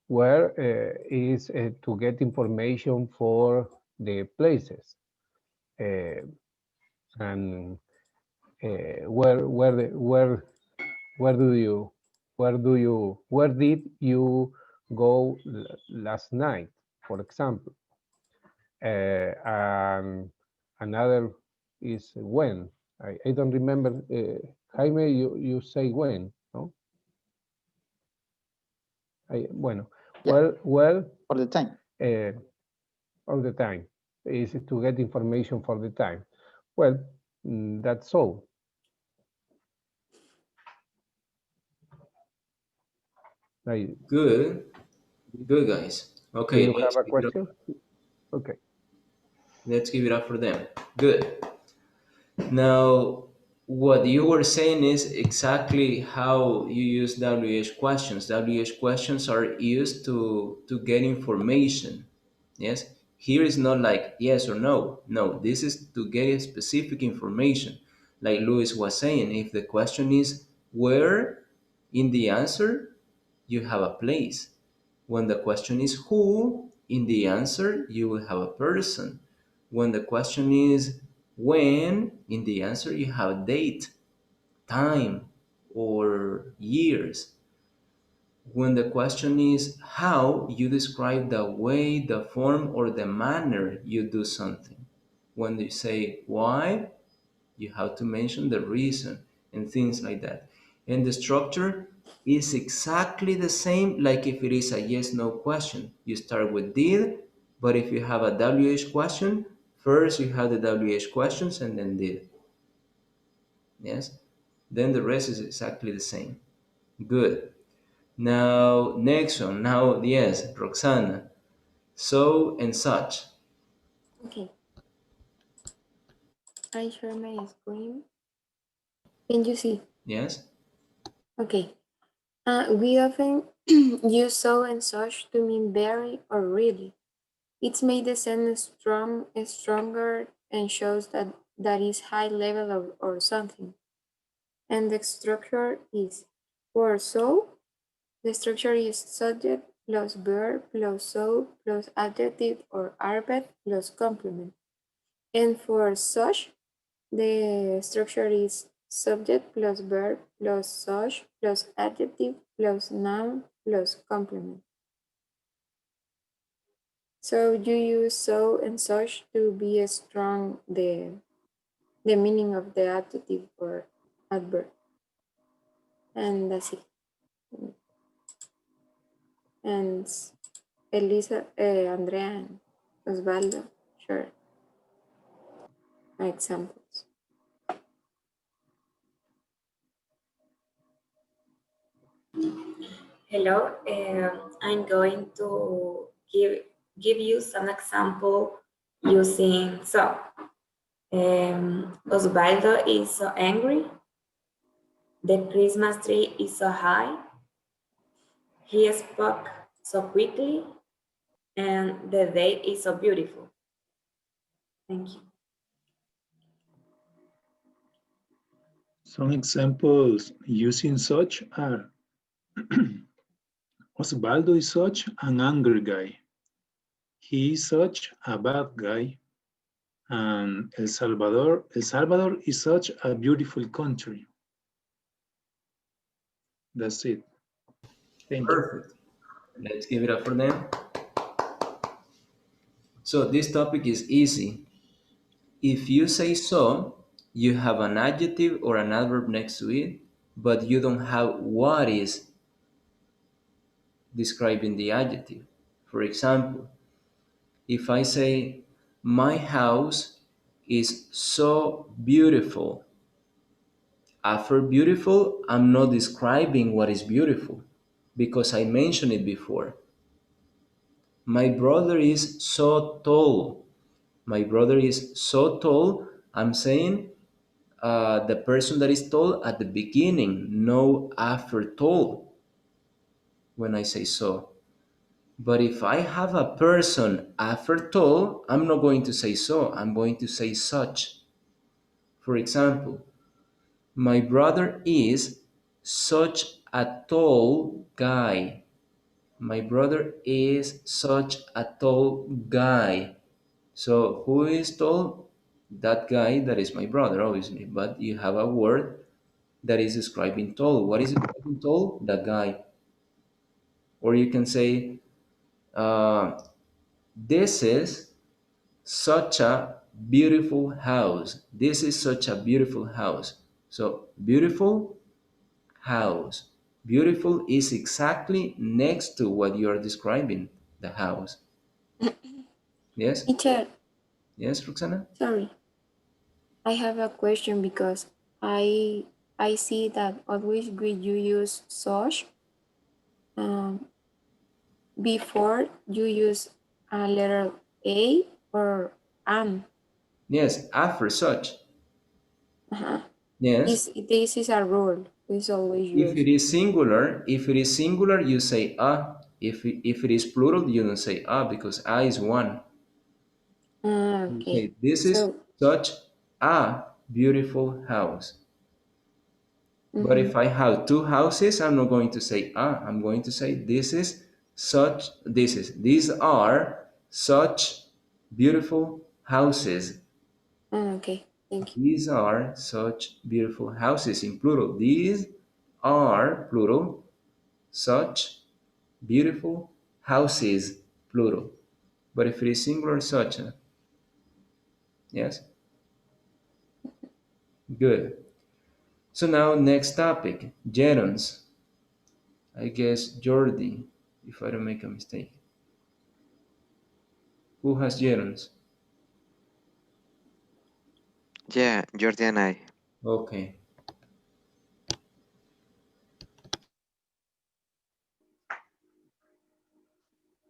Where is to get information for the places. And where did you go last night, for example? And another is when. I don't remember. Jaime, you say when, no? Bueno, Yeah. well, For the time. All the time is to get information for the time. Well, that's all. Good, good guys. Do Okay, you have a question? Okay. Let's give it up for them. Good. Now, what you were saying is exactly how you use WH questions. WH questions are used to get information. Yes? Here is not like yes or no. No, this is to get specific information. Like Luis was saying, if the question is where, in the answer, you have a place. When the question is who, in the answer, you will have a person. When the question is when, in the answer, you have date, time, or years. When the question is how, you describe the way, the form, or the manner you do something. When you say why, you have to mention the reason and things like that. And the structure is exactly the same like if it is a yes-no question. You start with did, but if you have a WH question, first you have the WH questions and then did. Yes? Then the rest is exactly the same. Good. Now, next one. Now, yes, Roxana. So and such. Okay. I share my screen. Can you see? Yes? Okay. We often use so and such to mean very or really. It's made the sentence stronger and shows that that is high level or something. And the structure is for so, the structure is subject plus verb plus so plus adjective or adverb plus complement. And for such, the structure is subject plus verb plus such plus adjective plus noun plus complement. So you use so and such to be strong the meaning of the adjective or adverb. And that's it. And Elisa, Andrea, and Osvaldo, sure, examples. Hello, I'm going to give you some example using so. Osvaldo is so angry. The Christmas tree is so high. He spoke so quickly, and the date is so beautiful. Thank you. Some examples using such are Osvaldo is such an angry guy. He is such a bad guy. And El Salvador is such a beautiful country. That's it. Thank you. Perfect. Let's give it up for them. So this topic is easy. If you say so, you have an adjective or an adverb next to it, but you don't have what is describing the adjective. For example, if I say, my house is so beautiful. After beautiful, I'm not describing what is beautiful because I mentioned it before. My brother is so tall. My brother is so tall. I'm saying the person that is tall at the beginning, no after tall when I say so. But if I have a person after tall, I'm not going to say so, I'm going to say such. For example, my brother is such a tall guy. My brother is such a tall guy. So who is tall? That guy that is my brother, obviously. But you have a word that is describing tall. What is describing tall? The guy. Or you can say, this is such a beautiful house. This is such a beautiful house. So beautiful house. Beautiful is exactly next to what you are describing, the house. Yes? Teacher, Yes, Roxana? sorry, I have a question because I see that always when you use such, before you use a letter A or am. Yes, after such. Uh-huh. Yes. This is a rule. It's always If used. it is singular, you say a. If it is plural, you don't say a because a is one. You Okay. say, this is such a beautiful house. But if I have two houses, I'm not going to say I'm going to say these are such beautiful houses. Okay, thank you. These are such beautiful houses in plural. These are plural, such beautiful houses, plural. But if it is singular, such. Yes? Good. So now next topic, gerunds. I guess Jordi, if I don't make a mistake. Who has gerunds? Yeah, Jordi and I. Okay.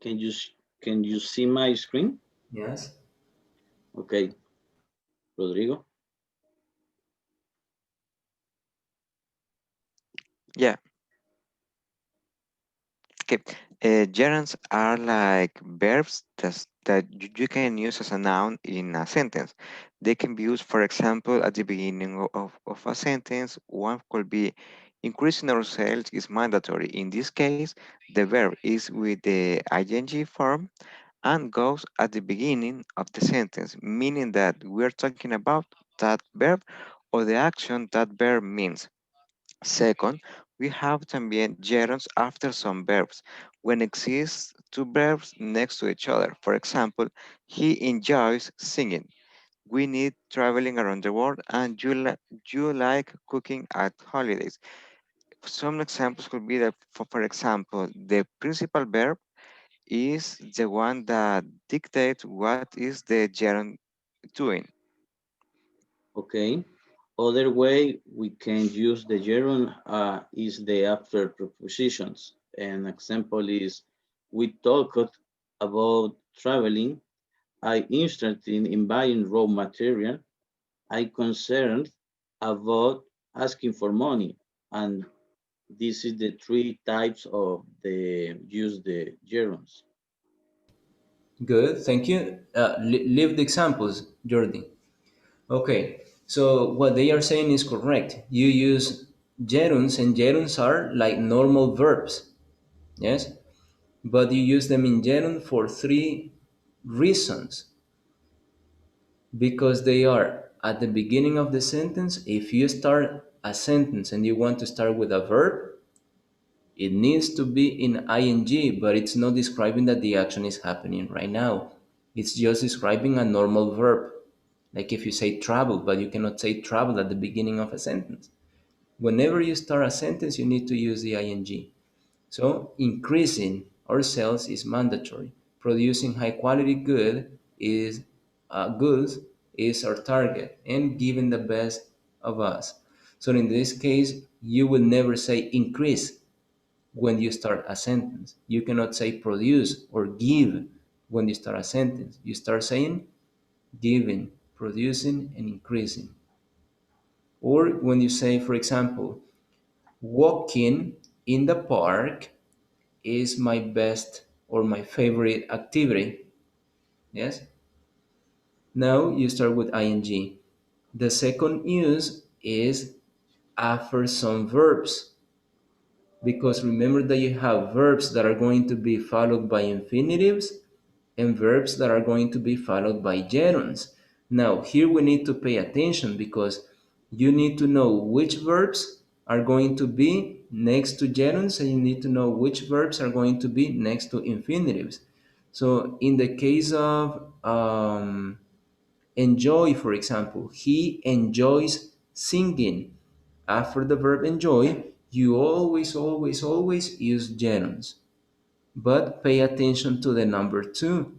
Can you see my screen? Yes. Okay. Rodrigo? Yeah. Okay. Gerunds are like verbs that you can use as a noun in a sentence. They can be used, for example, at the beginning of a sentence. One could be increasing our sales is mandatory. In this case, the verb is with the ing form and goes at the beginning of the sentence, meaning that we're talking about that verb or the action that verb means. Second, we have también gerunds after some verbs. When exists two verbs next to each other. For example, he enjoys singing. We need traveling around the world and you like cooking at holidays. Some examples could be that, for example, the principal verb is the one that dictates what is the gerund doing. Okay. Other way we can use the gerund is the after prepositions. An example is, we talked about traveling. I interested in buying raw material. I concerned about asking for money. And this is the three types of the use the gerunds. Good, thank you. Leave the examples, Jordi. Okay, so what they are saying is correct. You use gerunds, and gerunds are like normal verbs, yes? But you use them in gerund for three reasons. Because they are at the beginning of the sentence. If you start a sentence and you want to start with a verb, it needs to be in ing, but it's not describing that the action is happening right now. It's just describing a normal verb. Like if you say travel, but you cannot say travel at the beginning of a sentence. Whenever you start a sentence, you need to use the ing. So increasing our sales is mandatory. Producing high quality goods is our target, and giving the best of us. So in this case, you will never say increase when you start a sentence. You cannot say produce or give when you start a sentence. You start saying giving, producing, and increasing. Or when you say, for example, walking in the park is my best or my favorite activity. Yes? Now you start with ing. The second use is after some verbs. Because remember that you have verbs that are going to be followed by infinitives and verbs that are going to be followed by gerunds. Now, here we need to pay attention because you need to know which verbs are going to be next to gerunds, and you need to know which verbs are going to be next to infinitives. So, in the case of enjoy, for example, he enjoys singing. After the verb enjoy, you always use gerunds. But pay attention to the number two.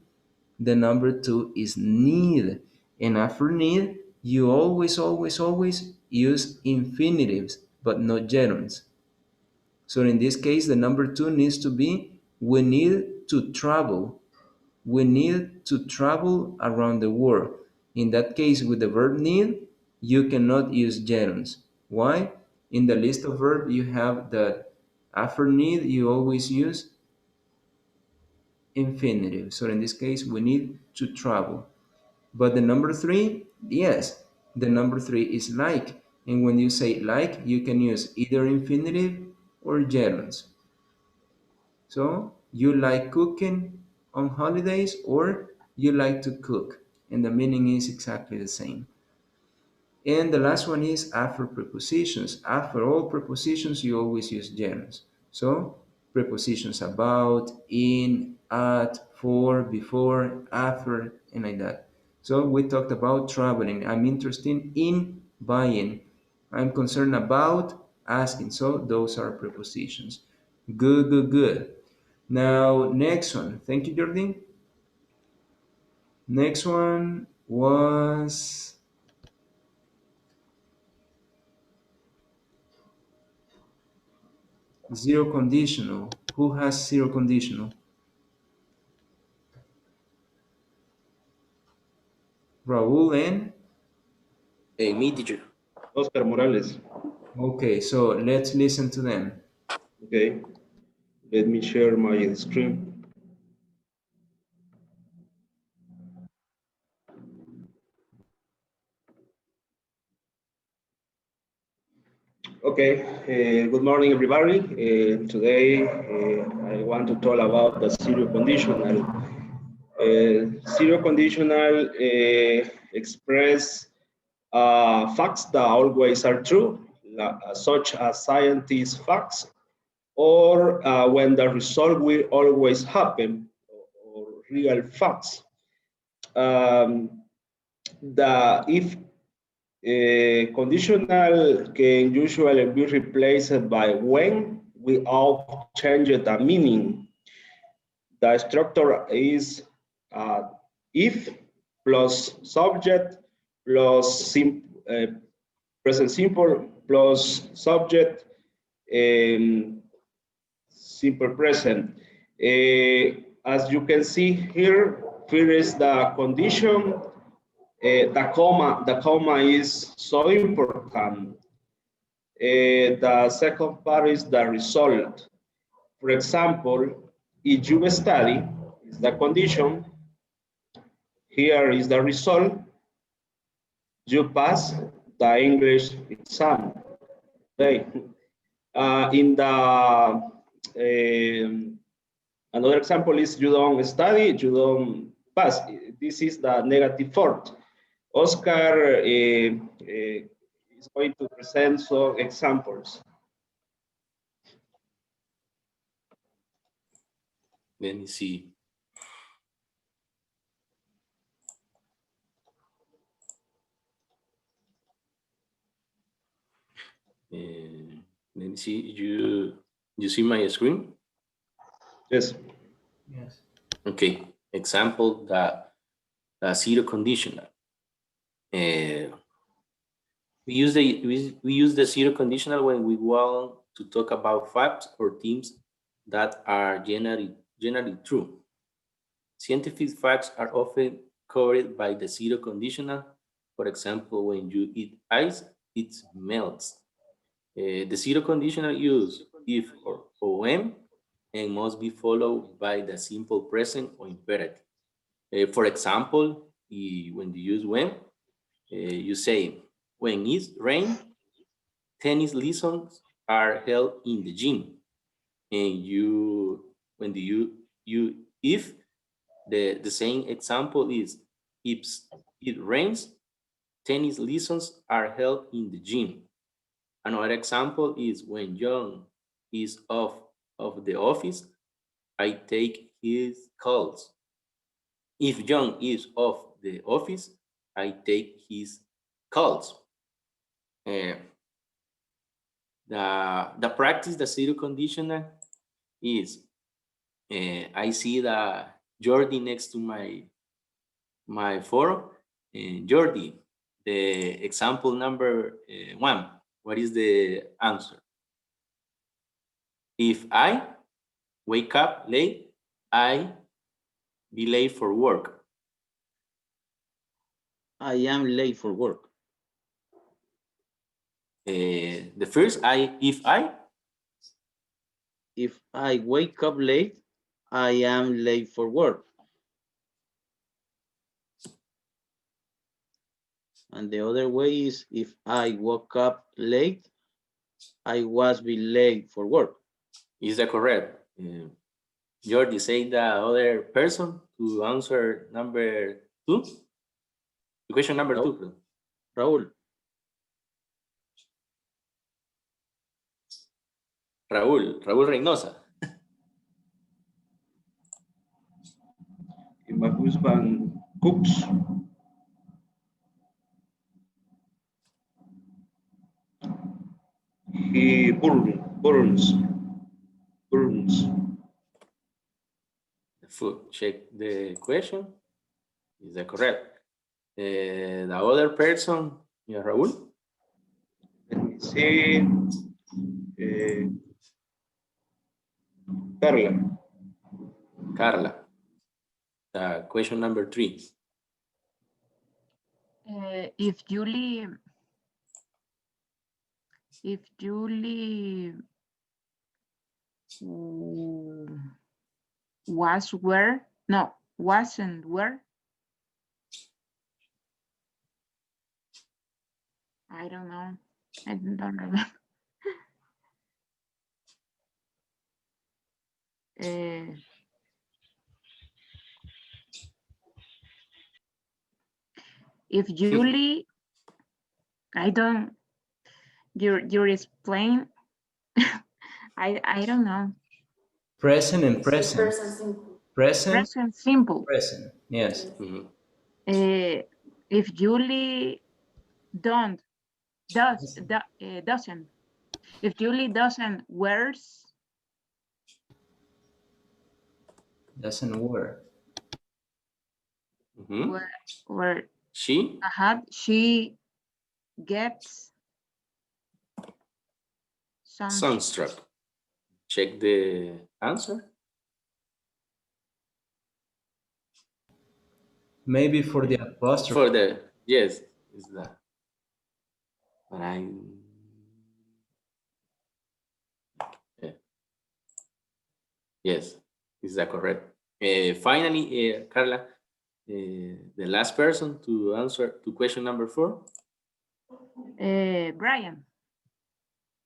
The number two is need. And after need, you always use infinitives, but not gerunds. So in this case, the number two needs to be we need to travel. We need to travel around the world. In that case, with the verb need, you cannot use gerunds. Why? In the list of verbs, you have that after need, you always use infinitive. So in this case, we need to travel. But the number three, yes, the number three is like. And when you say like, you can use either infinitive or gerunds. So you like cooking on holidays or you like to cook. And the meaning is exactly the same. And the last one is after prepositions. After all prepositions, you always use gerunds. So prepositions about, in, at, for, before, after, and like that. So we talked about traveling. I'm interested in buying. I'm concerned about asking. So those are prepositions. Good. Now, next one. Thank you, Jordi. Next one was zero conditional. Who has zero conditional? Raul and? Me, teacher. Oscar Morales. Okay, so let's listen to them. Okay. Let me share my screen. Okay, good morning, everybody. Today, I want to talk about the zero conditional. Zero conditional express facts that always are true, such as scientist facts, or when the result will always happen, or real facts. The if conditional can usually be replaced by when without changing the meaning. The structure is if plus subject plus present simple plus subject and simple present. As you can see here, here is the condition. The comma is so important. The second part is the result. For example, if you study, is the condition. Here is the result. You pass the English exam. Okay. In the another example is you don't study, you don't pass. This is the negative form. Oscar is going to present some examples. Let me see. Let me see. You see my screen? Yes. Yes. Okay. Example that zero conditional. We use the zero conditional when we want to talk about facts or themes that are generally true. Scientific facts are often covered by the zero conditional. For example, when you eat ice, it melts. The zero conditional use if or when and must be followed by the simple present or imperative. For example, when you use when, you say, when it's rain, tennis lessons are held in the gym. And if the same example is, if it rains, tennis lessons are held in the gym. Another example is when John is off of the office, I take his calls. If John is off the office, I take his calls. The practice, the zero conditional is, I see the Jordi next to my forum. Jordi, the example number 1, what is the answer? If I wake up late, I be late for work. I am late for work. The first, if I wake up late, I am late for work. And the other way is, if I woke up late, I was be late for work. Is that correct? Jordi, say the other person to answer number 2. The question number 2. Raúl. Raúl Reynosa. My husband cooks. He burns. The food. Check the question. Is that correct? The other person, yeah, Raúl? Let me see. Carla. Question number 3. If Julie Was where? No, wasn't where. I don't know. I don't remember. If Julie, I don't. You're explain. I don't know. Present and It's the present. present simple. Present. Simple. Present. Yes. If Julie doesn't. If Julie doesn't wears. Doesn't wear. Where she gets sunstruck. Check the answer. Maybe for the apostrophe. For the, yes, is that. But yes, is that correct? Finally, Carla, the last person to answer to question number 4. Brian.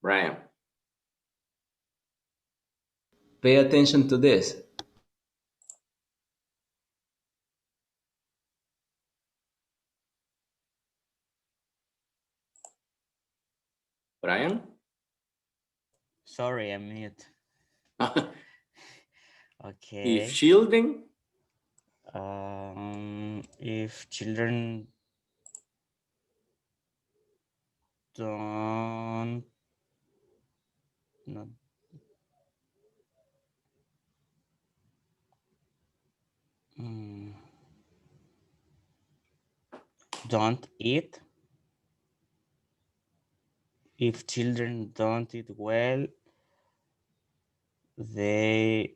Brian. Pay attention to this. Brian? Sorry, I'm mute. Okay. If children? If children don't not don't eat. If children don't eat well, they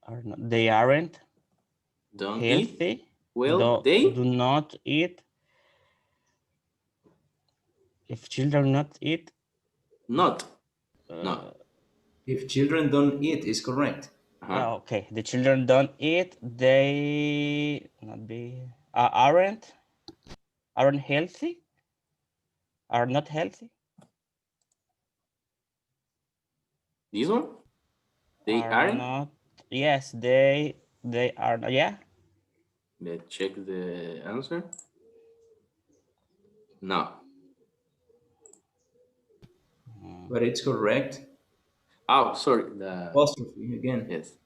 aren't Don't healthy. eat? Well, do not eat. If children not eat, no. If children don't eat is correct. Okay, the children don't eat. They aren't healthy. Are not healthy. This one? They aren't? Not. Yes, they are. Yeah. Let's check the answer. No. But it's correct. Oh, sorry. The apostrophe again. Yes.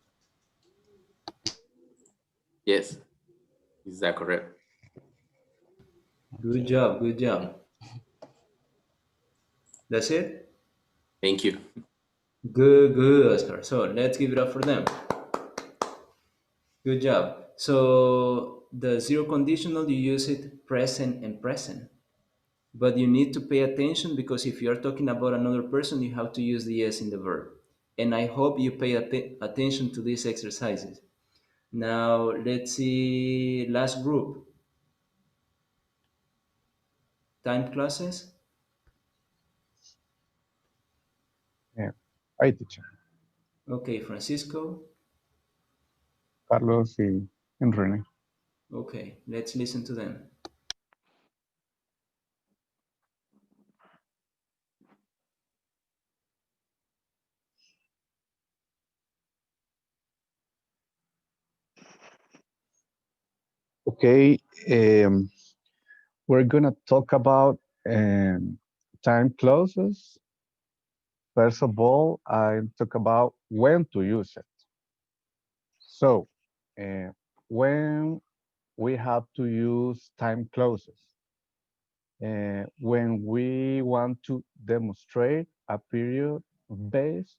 Yes. Is that correct? Good job. Good job. That's it? Thank you. Good, Oscar. So let's give it up for them. Good job. So the zero conditional, you use it present and present. But you need to pay attention because if you're talking about another person, you have to use the yes in the verb. And I hope you pay attention to these exercises. Now, let's see, last group. Time classes? Yeah. Hi, teacher. Okay, Francisco. Carlos y René. Okay, let's listen to them. Okay, we're gonna talk about time clauses. First of all, I'll talk about when to use it. So, when we have to use time clauses, when we want to demonstrate a period based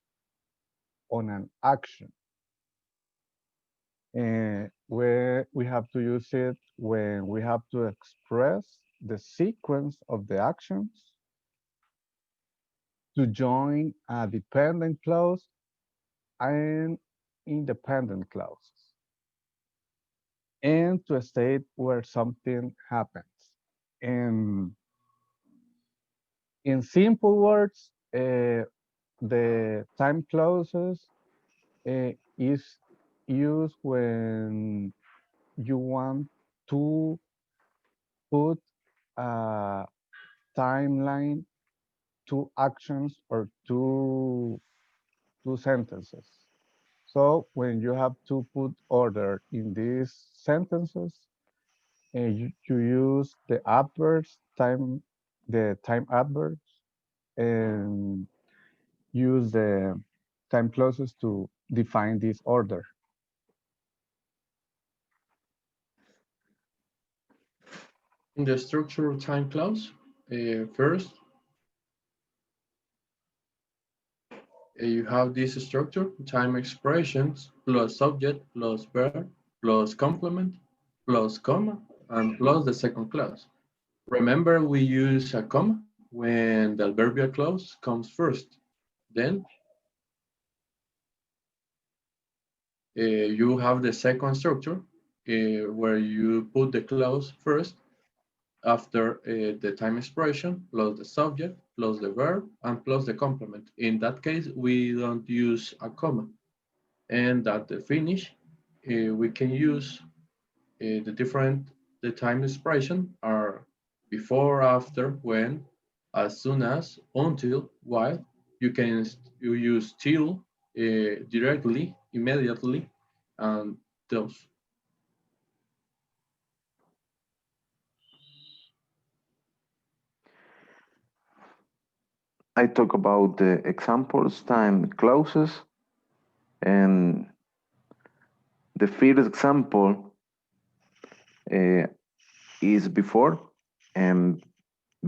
on an action. Where we have to use it when we have to express the sequence of the actions, to join a dependent clause and independent clauses, and to state where something happens. In simple words, the time clauses is used when you want to put a timeline, two actions, or two sentences. So when you have to put order in these sentences, you use the adverbs, the time adverbs, and use the time clauses to define this order. In the structure time clause, first, you have this structure, time expressions, plus subject, plus verb, plus complement, plus comma, and plus the second clause. Remember, we use a comma when the adverbial clause comes first. Then you have the second structure where you put the clause first after the time expression, plus the subject, plus the verb, and plus the complement. In that case, we don't use a comma. And at the finish, we can use the time expression are before, after, when, as soon as, until, while. You use till, directly, immediately, and those. I talk about the examples, time clauses, and the first example is before, and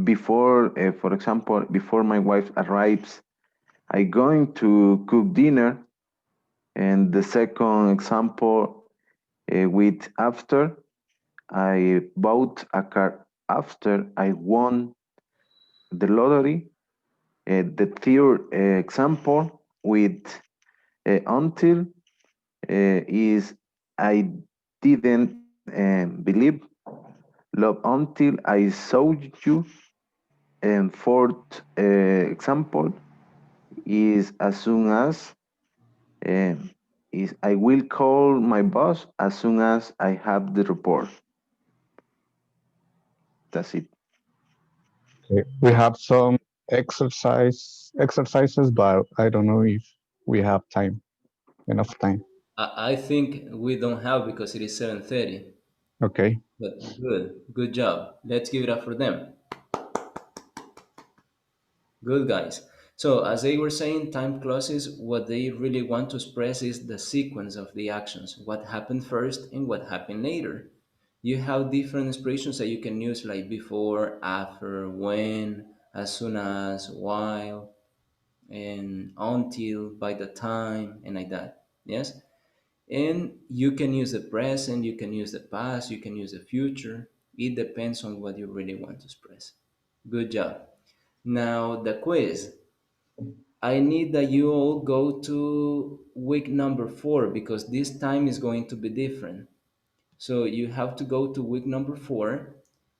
before, for example, before my wife arrives, I going to cook dinner. And the second example with after, I bought a car after I won the lottery. The third example with until is I didn't believe love until I saw you. And fourth example is as soon as is I will call my boss as soon as I have the report. That's it. Okay. We have some exercises, but I don't know if we have enough time. I think we don't have because it is 7:30. Okay. But good job. Let's give it up for them. Good guys. So as they were saying, time clauses, what they really want to express is the sequence of the actions, what happened first and what happened later. You have different expressions that you can use like before, after, when, as soon as, while, and until, by the time, and like that. Yes? And you can use the present, you can use the past, you can use the future. It depends on what you really want to express. Good job. Now the quiz. I need that you all go to week number 4 because this time is going to be different. So you have to go to week number 4,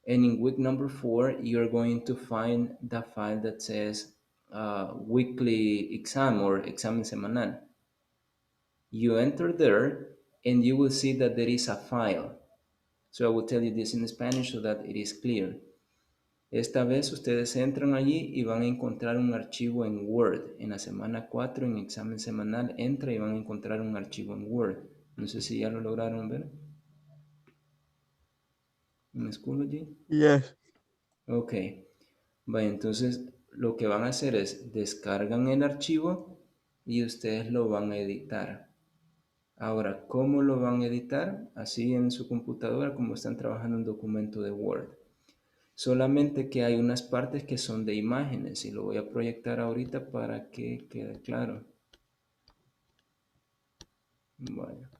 and in week number 4 you're going to find the file that says weekly exam or examen semanal. You enter there and you will see that there is a file. So I will tell you this in Spanish so that it is clear. Esta vez ustedes entran allí y van a encontrar un archivo en Word. En la semana 4, en examen semanal, entra y van a encontrar un archivo en Word. No sé si ya lo lograron ver. ¿En Schoology? Yes. Ok. Bueno, entonces lo que van a hacer es descargan el archivo y ustedes lo van a editar. Ahora, ¿cómo lo van a editar? Así en su computadora como están trabajando en un documento de Word. Solamente que hay unas partes que son de imágenes y lo voy a proyectar ahorita para que quede claro. Bueno,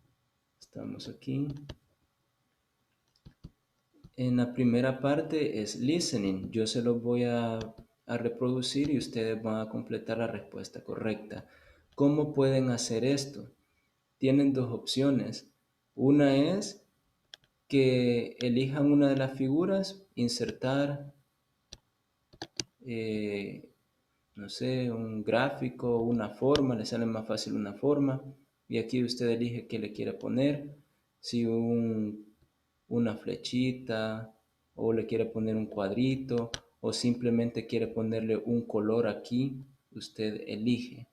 estamos aquí. En la primera parte es listening. Yo se los voy a reproducir y ustedes van a completar la respuesta correcta. ¿Cómo pueden hacer esto? Tienen dos opciones. Una es que elijan una de las figuras, insertar no sé, un gráfico, una forma, le sale más fácil una forma. Y aquí usted elige qué le quiere poner. Si una flechita, o le quiere poner un cuadrito, o simplemente quiere ponerle un color aquí, usted elige.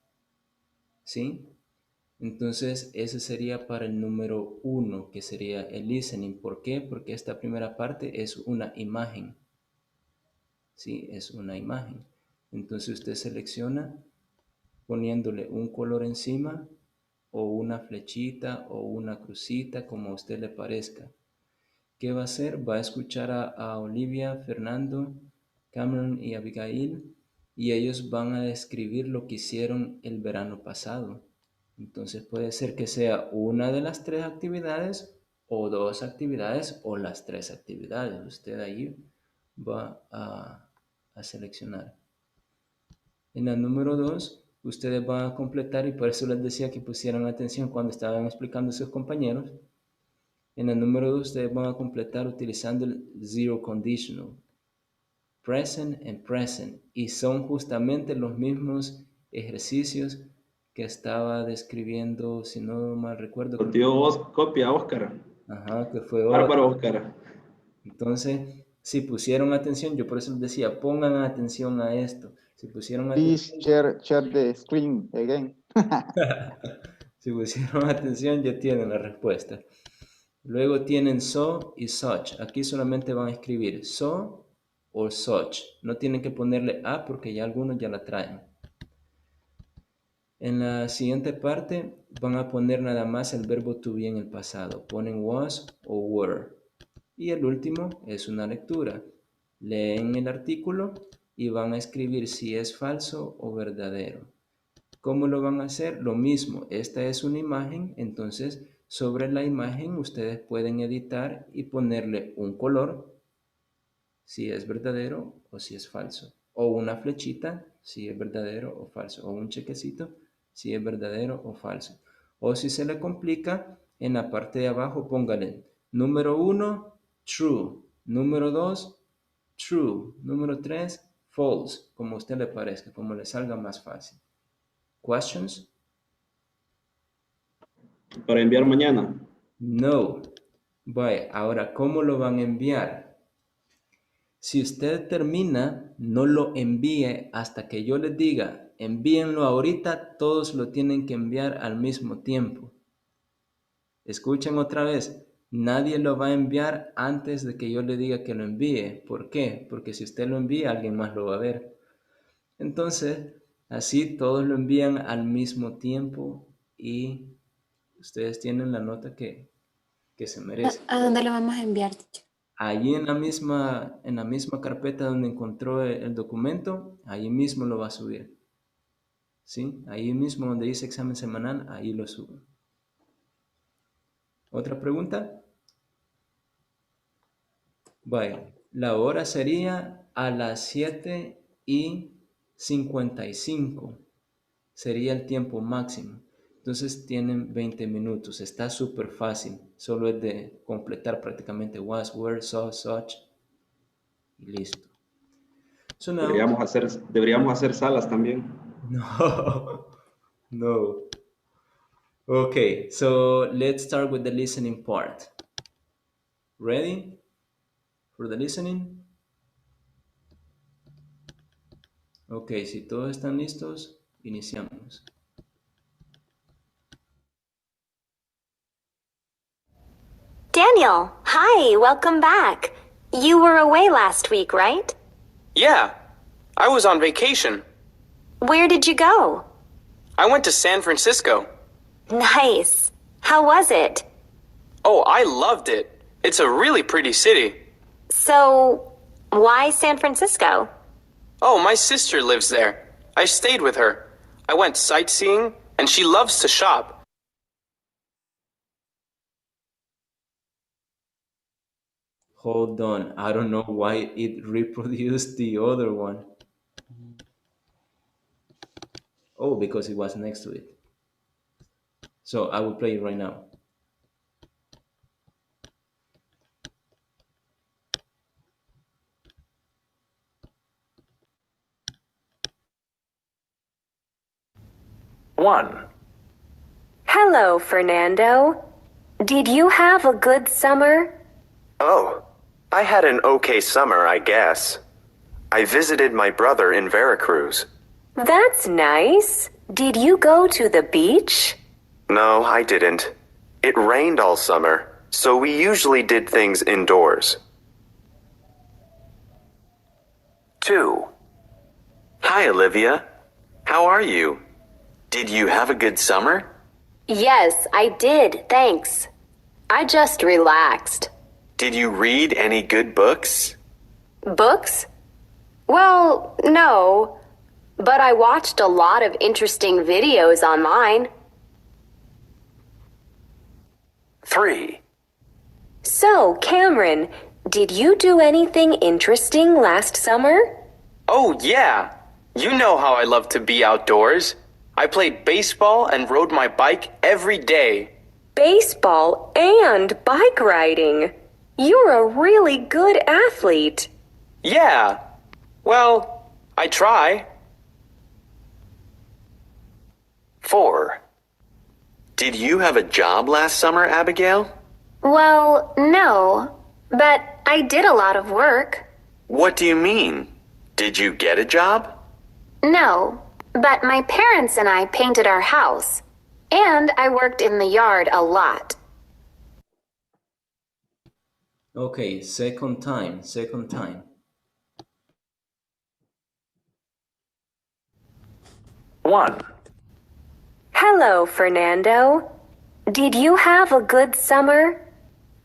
¿Sí? Entonces, ese sería para el número 1, que sería el listening. ¿Por qué? Porque esta primera parte es una imagen. Sí, es una imagen. Entonces usted selecciona poniéndole un color encima o una flechita o una crucita, como a usted le parezca. ¿Qué va a hacer? Va a escuchar a Olivia, Fernando, Cameron y Abigail, y ellos van a describir lo que hicieron el verano pasado. Entonces puede ser que sea una de las 3 actividades o 2 actividades o las 3 actividades. Usted ahí va a seleccionar. En la número 2, ustedes van a completar, y por eso les decía que pusieran atención cuando estaban explicando a sus compañeros. En la número 2, ustedes van a completar utilizando el zero conditional, present and present, y son justamente los mismos ejercicios que estaba describiendo, si no mal recuerdo. Copia, Oscar. Ajá, que fue Bárbaro, otro. Oscar. Entonces, si pusieron atención, yo por eso les decía, pongan atención a esto. Si pusieron Please atención, share the screen again. si pusieron atención, ya tienen la respuesta. Luego tienen so y such. Aquí solamente van a escribir so o such. No tienen que ponerle a porque ya algunos ya la traen. En la siguiente parte van a poner nada más el verbo to be en el pasado. Ponen was o were. Y el último es una lectura. Leen el artículo y van a escribir si es falso o verdadero. ¿Cómo lo van a hacer? Lo mismo, esta es una imagen, entonces sobre la imagen ustedes pueden editar y ponerle un color, si es verdadero o si es falso, o una flechita, si es verdadero o falso, o un chequecito, si es verdadero o falso. O si se le complica, en la parte de abajo póngale número 1, true, número 2, true, número 3, false, como a usted le parezca, como le salga más fácil. Questions? Para enviar mañana. No. Vaya, ahora, ¿cómo lo van a enviar? Si usted termina, no lo envíe hasta que yo les diga, envíenlo ahorita, todos lo tienen que enviar al mismo tiempo. Escuchen otra vez, nadie lo va a enviar antes de que yo le diga que lo envíe. ¿Por qué? Porque si usted lo envía, alguien más lo va a ver. Entonces, así todos lo envían al mismo tiempo y ustedes tienen la nota que se merece. ¿A dónde lo vamos a enviar, teacher? Allí en la misma carpeta donde encontró el documento, ahí mismo lo va a subir. ¿Sí? Ahí mismo donde dice examen semanal, ahí lo subo. ¿Otra pregunta? Vaya, la hora sería a las 7:55. Sería el tiempo máximo. Entonces tienen 20 minutos. Está súper fácil. Solo es de completar prácticamente was, were, saw, such. Y listo. So now, Deberíamos hacer salas también. no, no. Okay, so let's start with the listening part. Ready for the listening? Okay, si todos están listos, iniciamos. Daniel, hi, welcome back. You were away last week, right? Yeah, I was on vacation. Where did you go? I went to San Francisco. Nice. How was it? Oh, I loved it. It's a really pretty city. So, why San Francisco? Oh, my sister lives there. I stayed with her. I went sightseeing, and she loves to shop. Hold on, I don't know why it reproduced the other one. Oh, because it was next to it. So I will play it right now. 1. Hello, Fernando. Did you have a good summer? Oh, I had an okay summer, I guess. I visited my brother in Veracruz. That's nice. Did you go to the beach? No, I didn't. It rained all summer, so we usually did things indoors. 2. Hi, Olivia. How are you? Did you have a good summer? Yes, I did, thanks. I just relaxed. Did you read any good books? Books? Well, no, but I watched a lot of interesting videos online. 3. So, Cameron, did you do anything interesting last summer? Oh, yeah. You know how I love to be outdoors. I played baseball and rode my bike every day. Baseball and bike riding. You're a really good athlete. Yeah. Well, I try. 4. Did you have a job last summer, Abigail? Well, no, but I did a lot of work. What do you mean? Did you get a job? No, but my parents and I painted our house, and I worked in the yard a lot. Okay, second time. 1. Hello, Fernando. Did you have a good summer?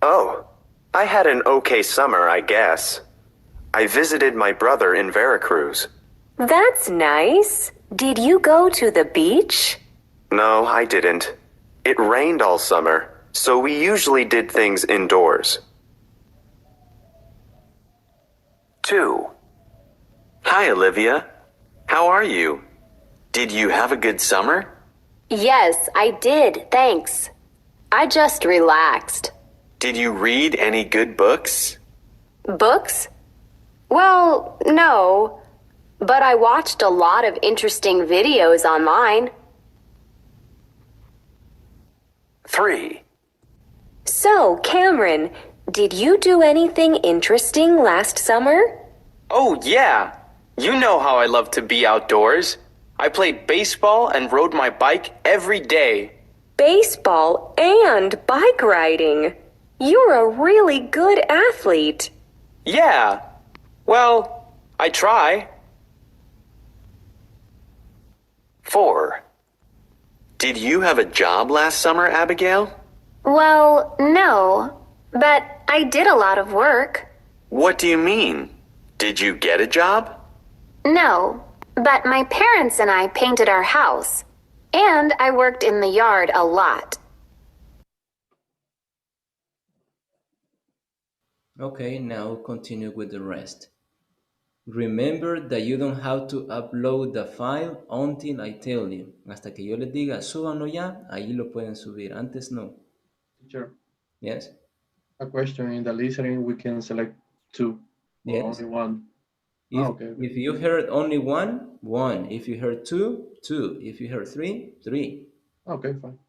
Oh, I had an okay summer, I guess. I visited my brother in Veracruz. That's nice. Did you go to the beach? No, I didn't. It rained all summer, so we usually did things indoors. 2. Hi, Olivia. How are you? Did you have a good summer? Yes, I did, thanks. I just relaxed. Did you read any good books? Books? Well, no, but I watched a lot of interesting videos online. 3. So, Cameron, did you do anything interesting last summer? Oh, yeah. You know how I love to be outdoors. I played baseball and rode my bike every day. Baseball and bike riding. You're a really good athlete. Yeah. Well, I try. 4. Did you have a job last summer, Abigail? Well, no, but I did a lot of work. What do you mean? Did you get a job? No, but my parents and I painted our house, and I worked in the yard a lot. Okay, now continue with the rest. Remember that you don't have to upload the file until I tell you. Hasta que yo les diga, súbanlo ya, ahí lo pueden subir. Antes no. Teacher, Yes? a question in the listening, we can select 2 or Yes. only 1. Okay. If you heard only one, one. If you heard two, two. If you heard three, three. Okay, fine.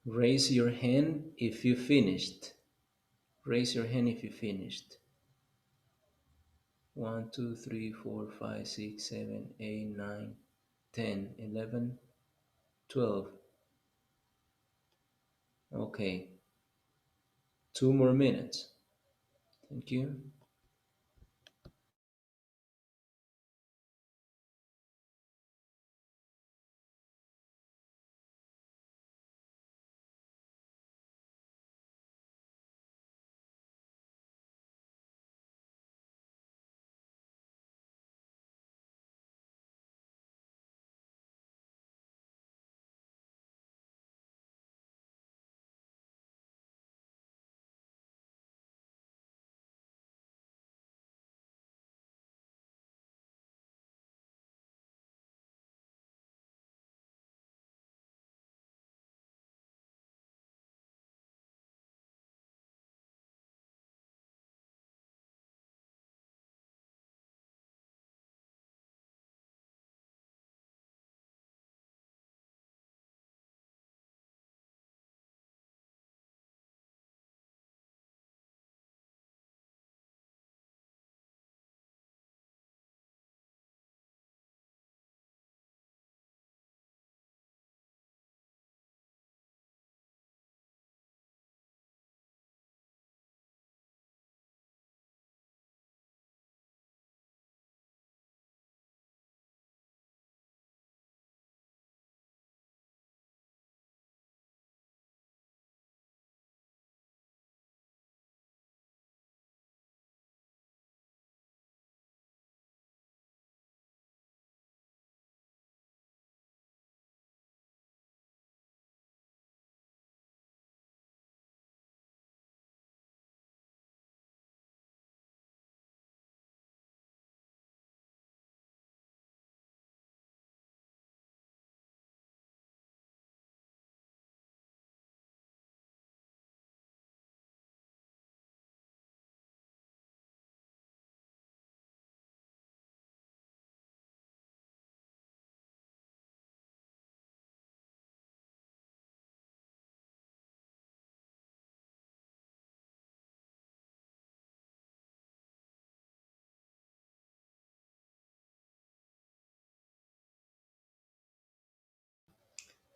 Raise your hand if you finished. Raise your hand if you finished. 1, 2, 3, 4, 5, 6, 7, 8, 9, 10, 11, 12. Okay. 2 more minutes. Thank you.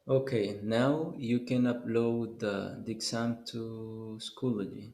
Okay, now you can upload the exam to Schoology.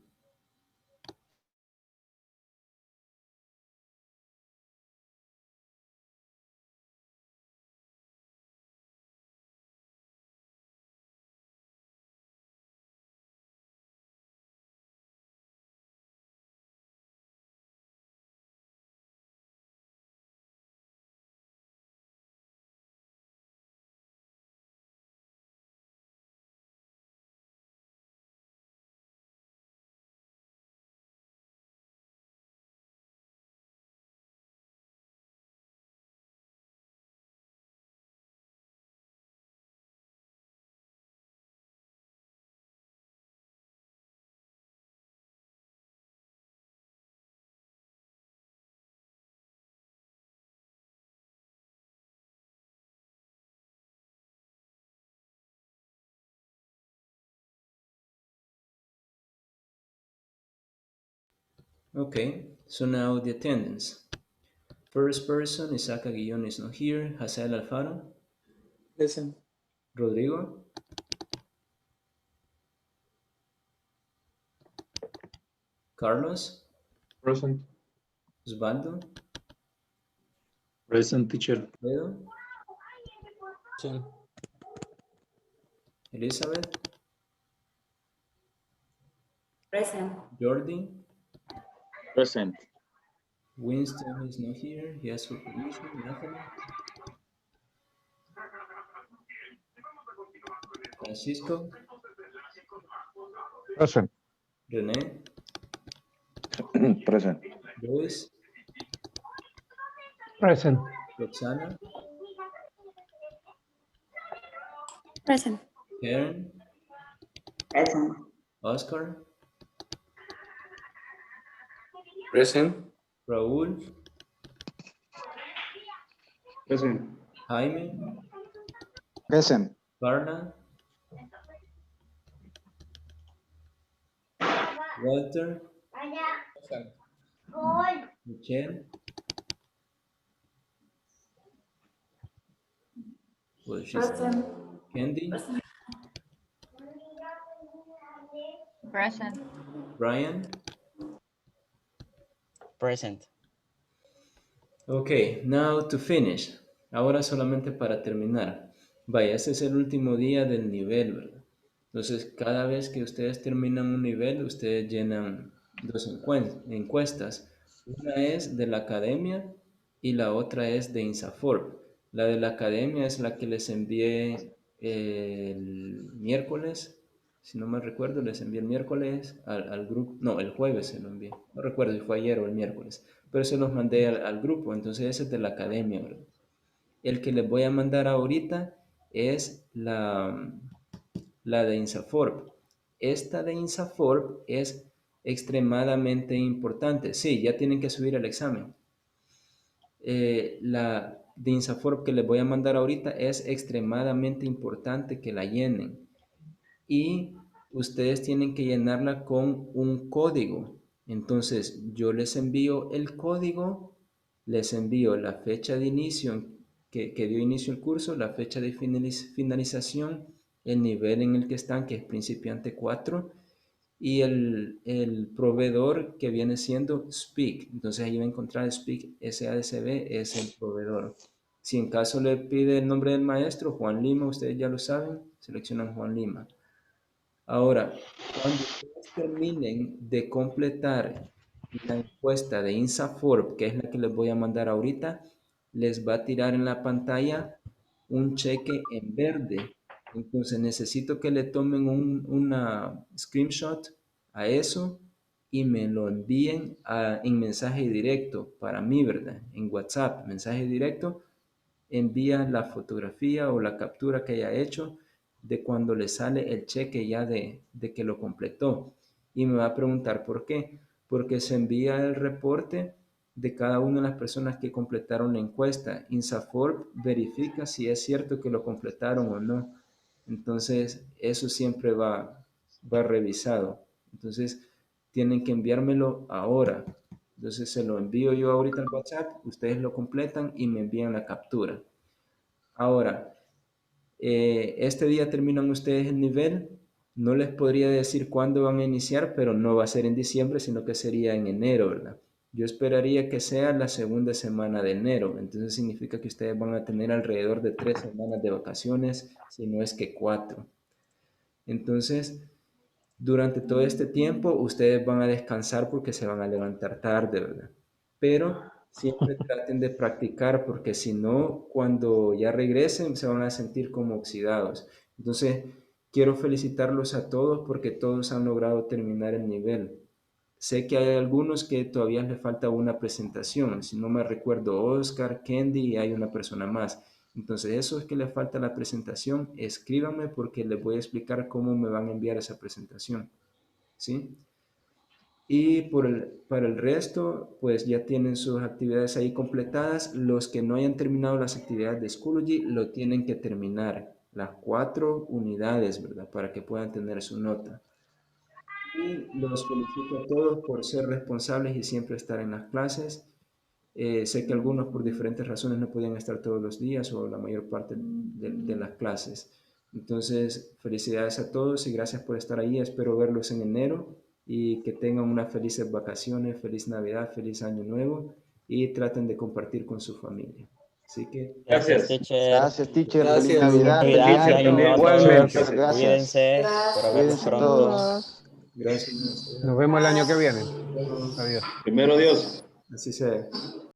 Okay, so now the attendance. First person, Isaac Aguillon is not here. Hazael Alfaro. Present. Rodrigo. Carlos. Present. Osvaldo. Present, teacher. Pedro. Elizabeth. Present. Jordi. Present. Winston is not here. He has supervision. Nathan. Francisco. Present. Rene. Present. Luis. Present. Roxana. Present. Karen. Present. Oscar. Present. Raúl. Present. Jaime. Present. Carla. Walter, Michelle. Well, she's Present. Candy, Present. Brian. Present. Ok, now to finish. Ahora solamente para terminar. Vaya, este es el último día del nivel, ¿verdad? Entonces, cada vez que ustedes terminan un nivel, ustedes llenan dos encuestas. Una es de la academia y la otra es de INSAFORP. La de la academia es la que les envié el miércoles, si no me recuerdo, les envié el miércoles al grupo, no, el jueves se lo envié, no recuerdo si fue ayer o el miércoles, pero se los mandé al grupo, entonces ese es de la academia, ¿verdad? El que les voy a mandar ahorita es la de INSAFORP. Esta de INSAFORP es extremadamente importante. Sí, ya tienen que subir el examen. La de INSAFORP que les voy a mandar ahorita es extremadamente importante que la llenen. Y ustedes tienen que llenarla con un código. Entonces, yo les envío el código, les envío la fecha de inicio que dio inicio el curso, la fecha de finalización, el nivel en el que están, que es Principiante 4, y el proveedor que viene siendo Speak. Entonces ahí va a encontrar Speak SADCB, es el proveedor. Si en caso le pide el nombre del maestro, Juan Lima, ustedes ya lo saben, seleccionan Juan Lima. Ahora, cuando ustedes terminen de completar la encuesta de INSAFORP, que es la que les voy a mandar ahorita, les va a tirar en la pantalla un cheque en verde. Entonces necesito que le tomen una screenshot a eso y me lo envíen en mensaje directo para mí, ¿verdad? En WhatsApp, mensaje directo, envía la fotografía o la captura que haya hecho de cuando le sale el cheque ya de que lo completó. Y me va a preguntar por qué. Porque se envía el reporte de cada una de las personas que completaron la encuesta. INSAFORP verifica si es cierto que lo completaron o no. Entonces, eso siempre va revisado. Entonces, tienen que enviármelo ahora. Entonces, se lo envío yo ahorita al WhatsApp, ustedes lo completan y me envían la captura. Ahora, este día terminan ustedes el nivel. No les podría decir cuándo van a iniciar, pero no va a ser en diciembre, sino que sería en enero, ¿verdad? Yo esperaría que sea la segunda semana de enero. Entonces significa que ustedes van a tener alrededor de 3 semanas de vacaciones, si no es que 4. Entonces, durante todo este tiempo, ustedes van a descansar porque se van a levantar tarde, ¿verdad? Pero siempre traten de practicar porque si no, cuando ya regresen, se van a sentir como oxidados. Entonces, quiero felicitarlos a todos porque todos han logrado terminar el nivel. Sé que hay algunos que todavía les falta una presentación. Si no me recuerdo, Oscar, Candy y hay una persona más. Entonces, eso es que le falta la presentación. Escríbanme porque les voy a explicar cómo me van a enviar esa presentación. ¿Sí? Y para el resto, pues ya tienen sus actividades ahí completadas. Los que no hayan terminado las actividades de Schoology lo tienen que terminar. Las 4 unidades, ¿verdad? Para que puedan tener su nota. Y los felicito a todos por ser responsables y siempre estar en las clases. Sé que algunos por diferentes razones no podían estar todos los días o la mayor parte de las clases. Entonces, felicidades a todos y gracias por estar ahí. Espero verlos en enero y que tengan unas felices vacaciones, feliz Navidad, feliz Año Nuevo y traten de compartir con su familia. Así que... Gracias, teacher. Gracias, teacher. Feliz Gracias. Navidad, Feliz feliz Navidad, año. Año Nuevo a Igualmente. todos. Muchas gracias. Cuídense. Espero Gracias. verlos Cuídense pronto. todos. Gracias. Nos vemos el año que viene. Nos vemos. Adiós. Primero Dios. Así sea.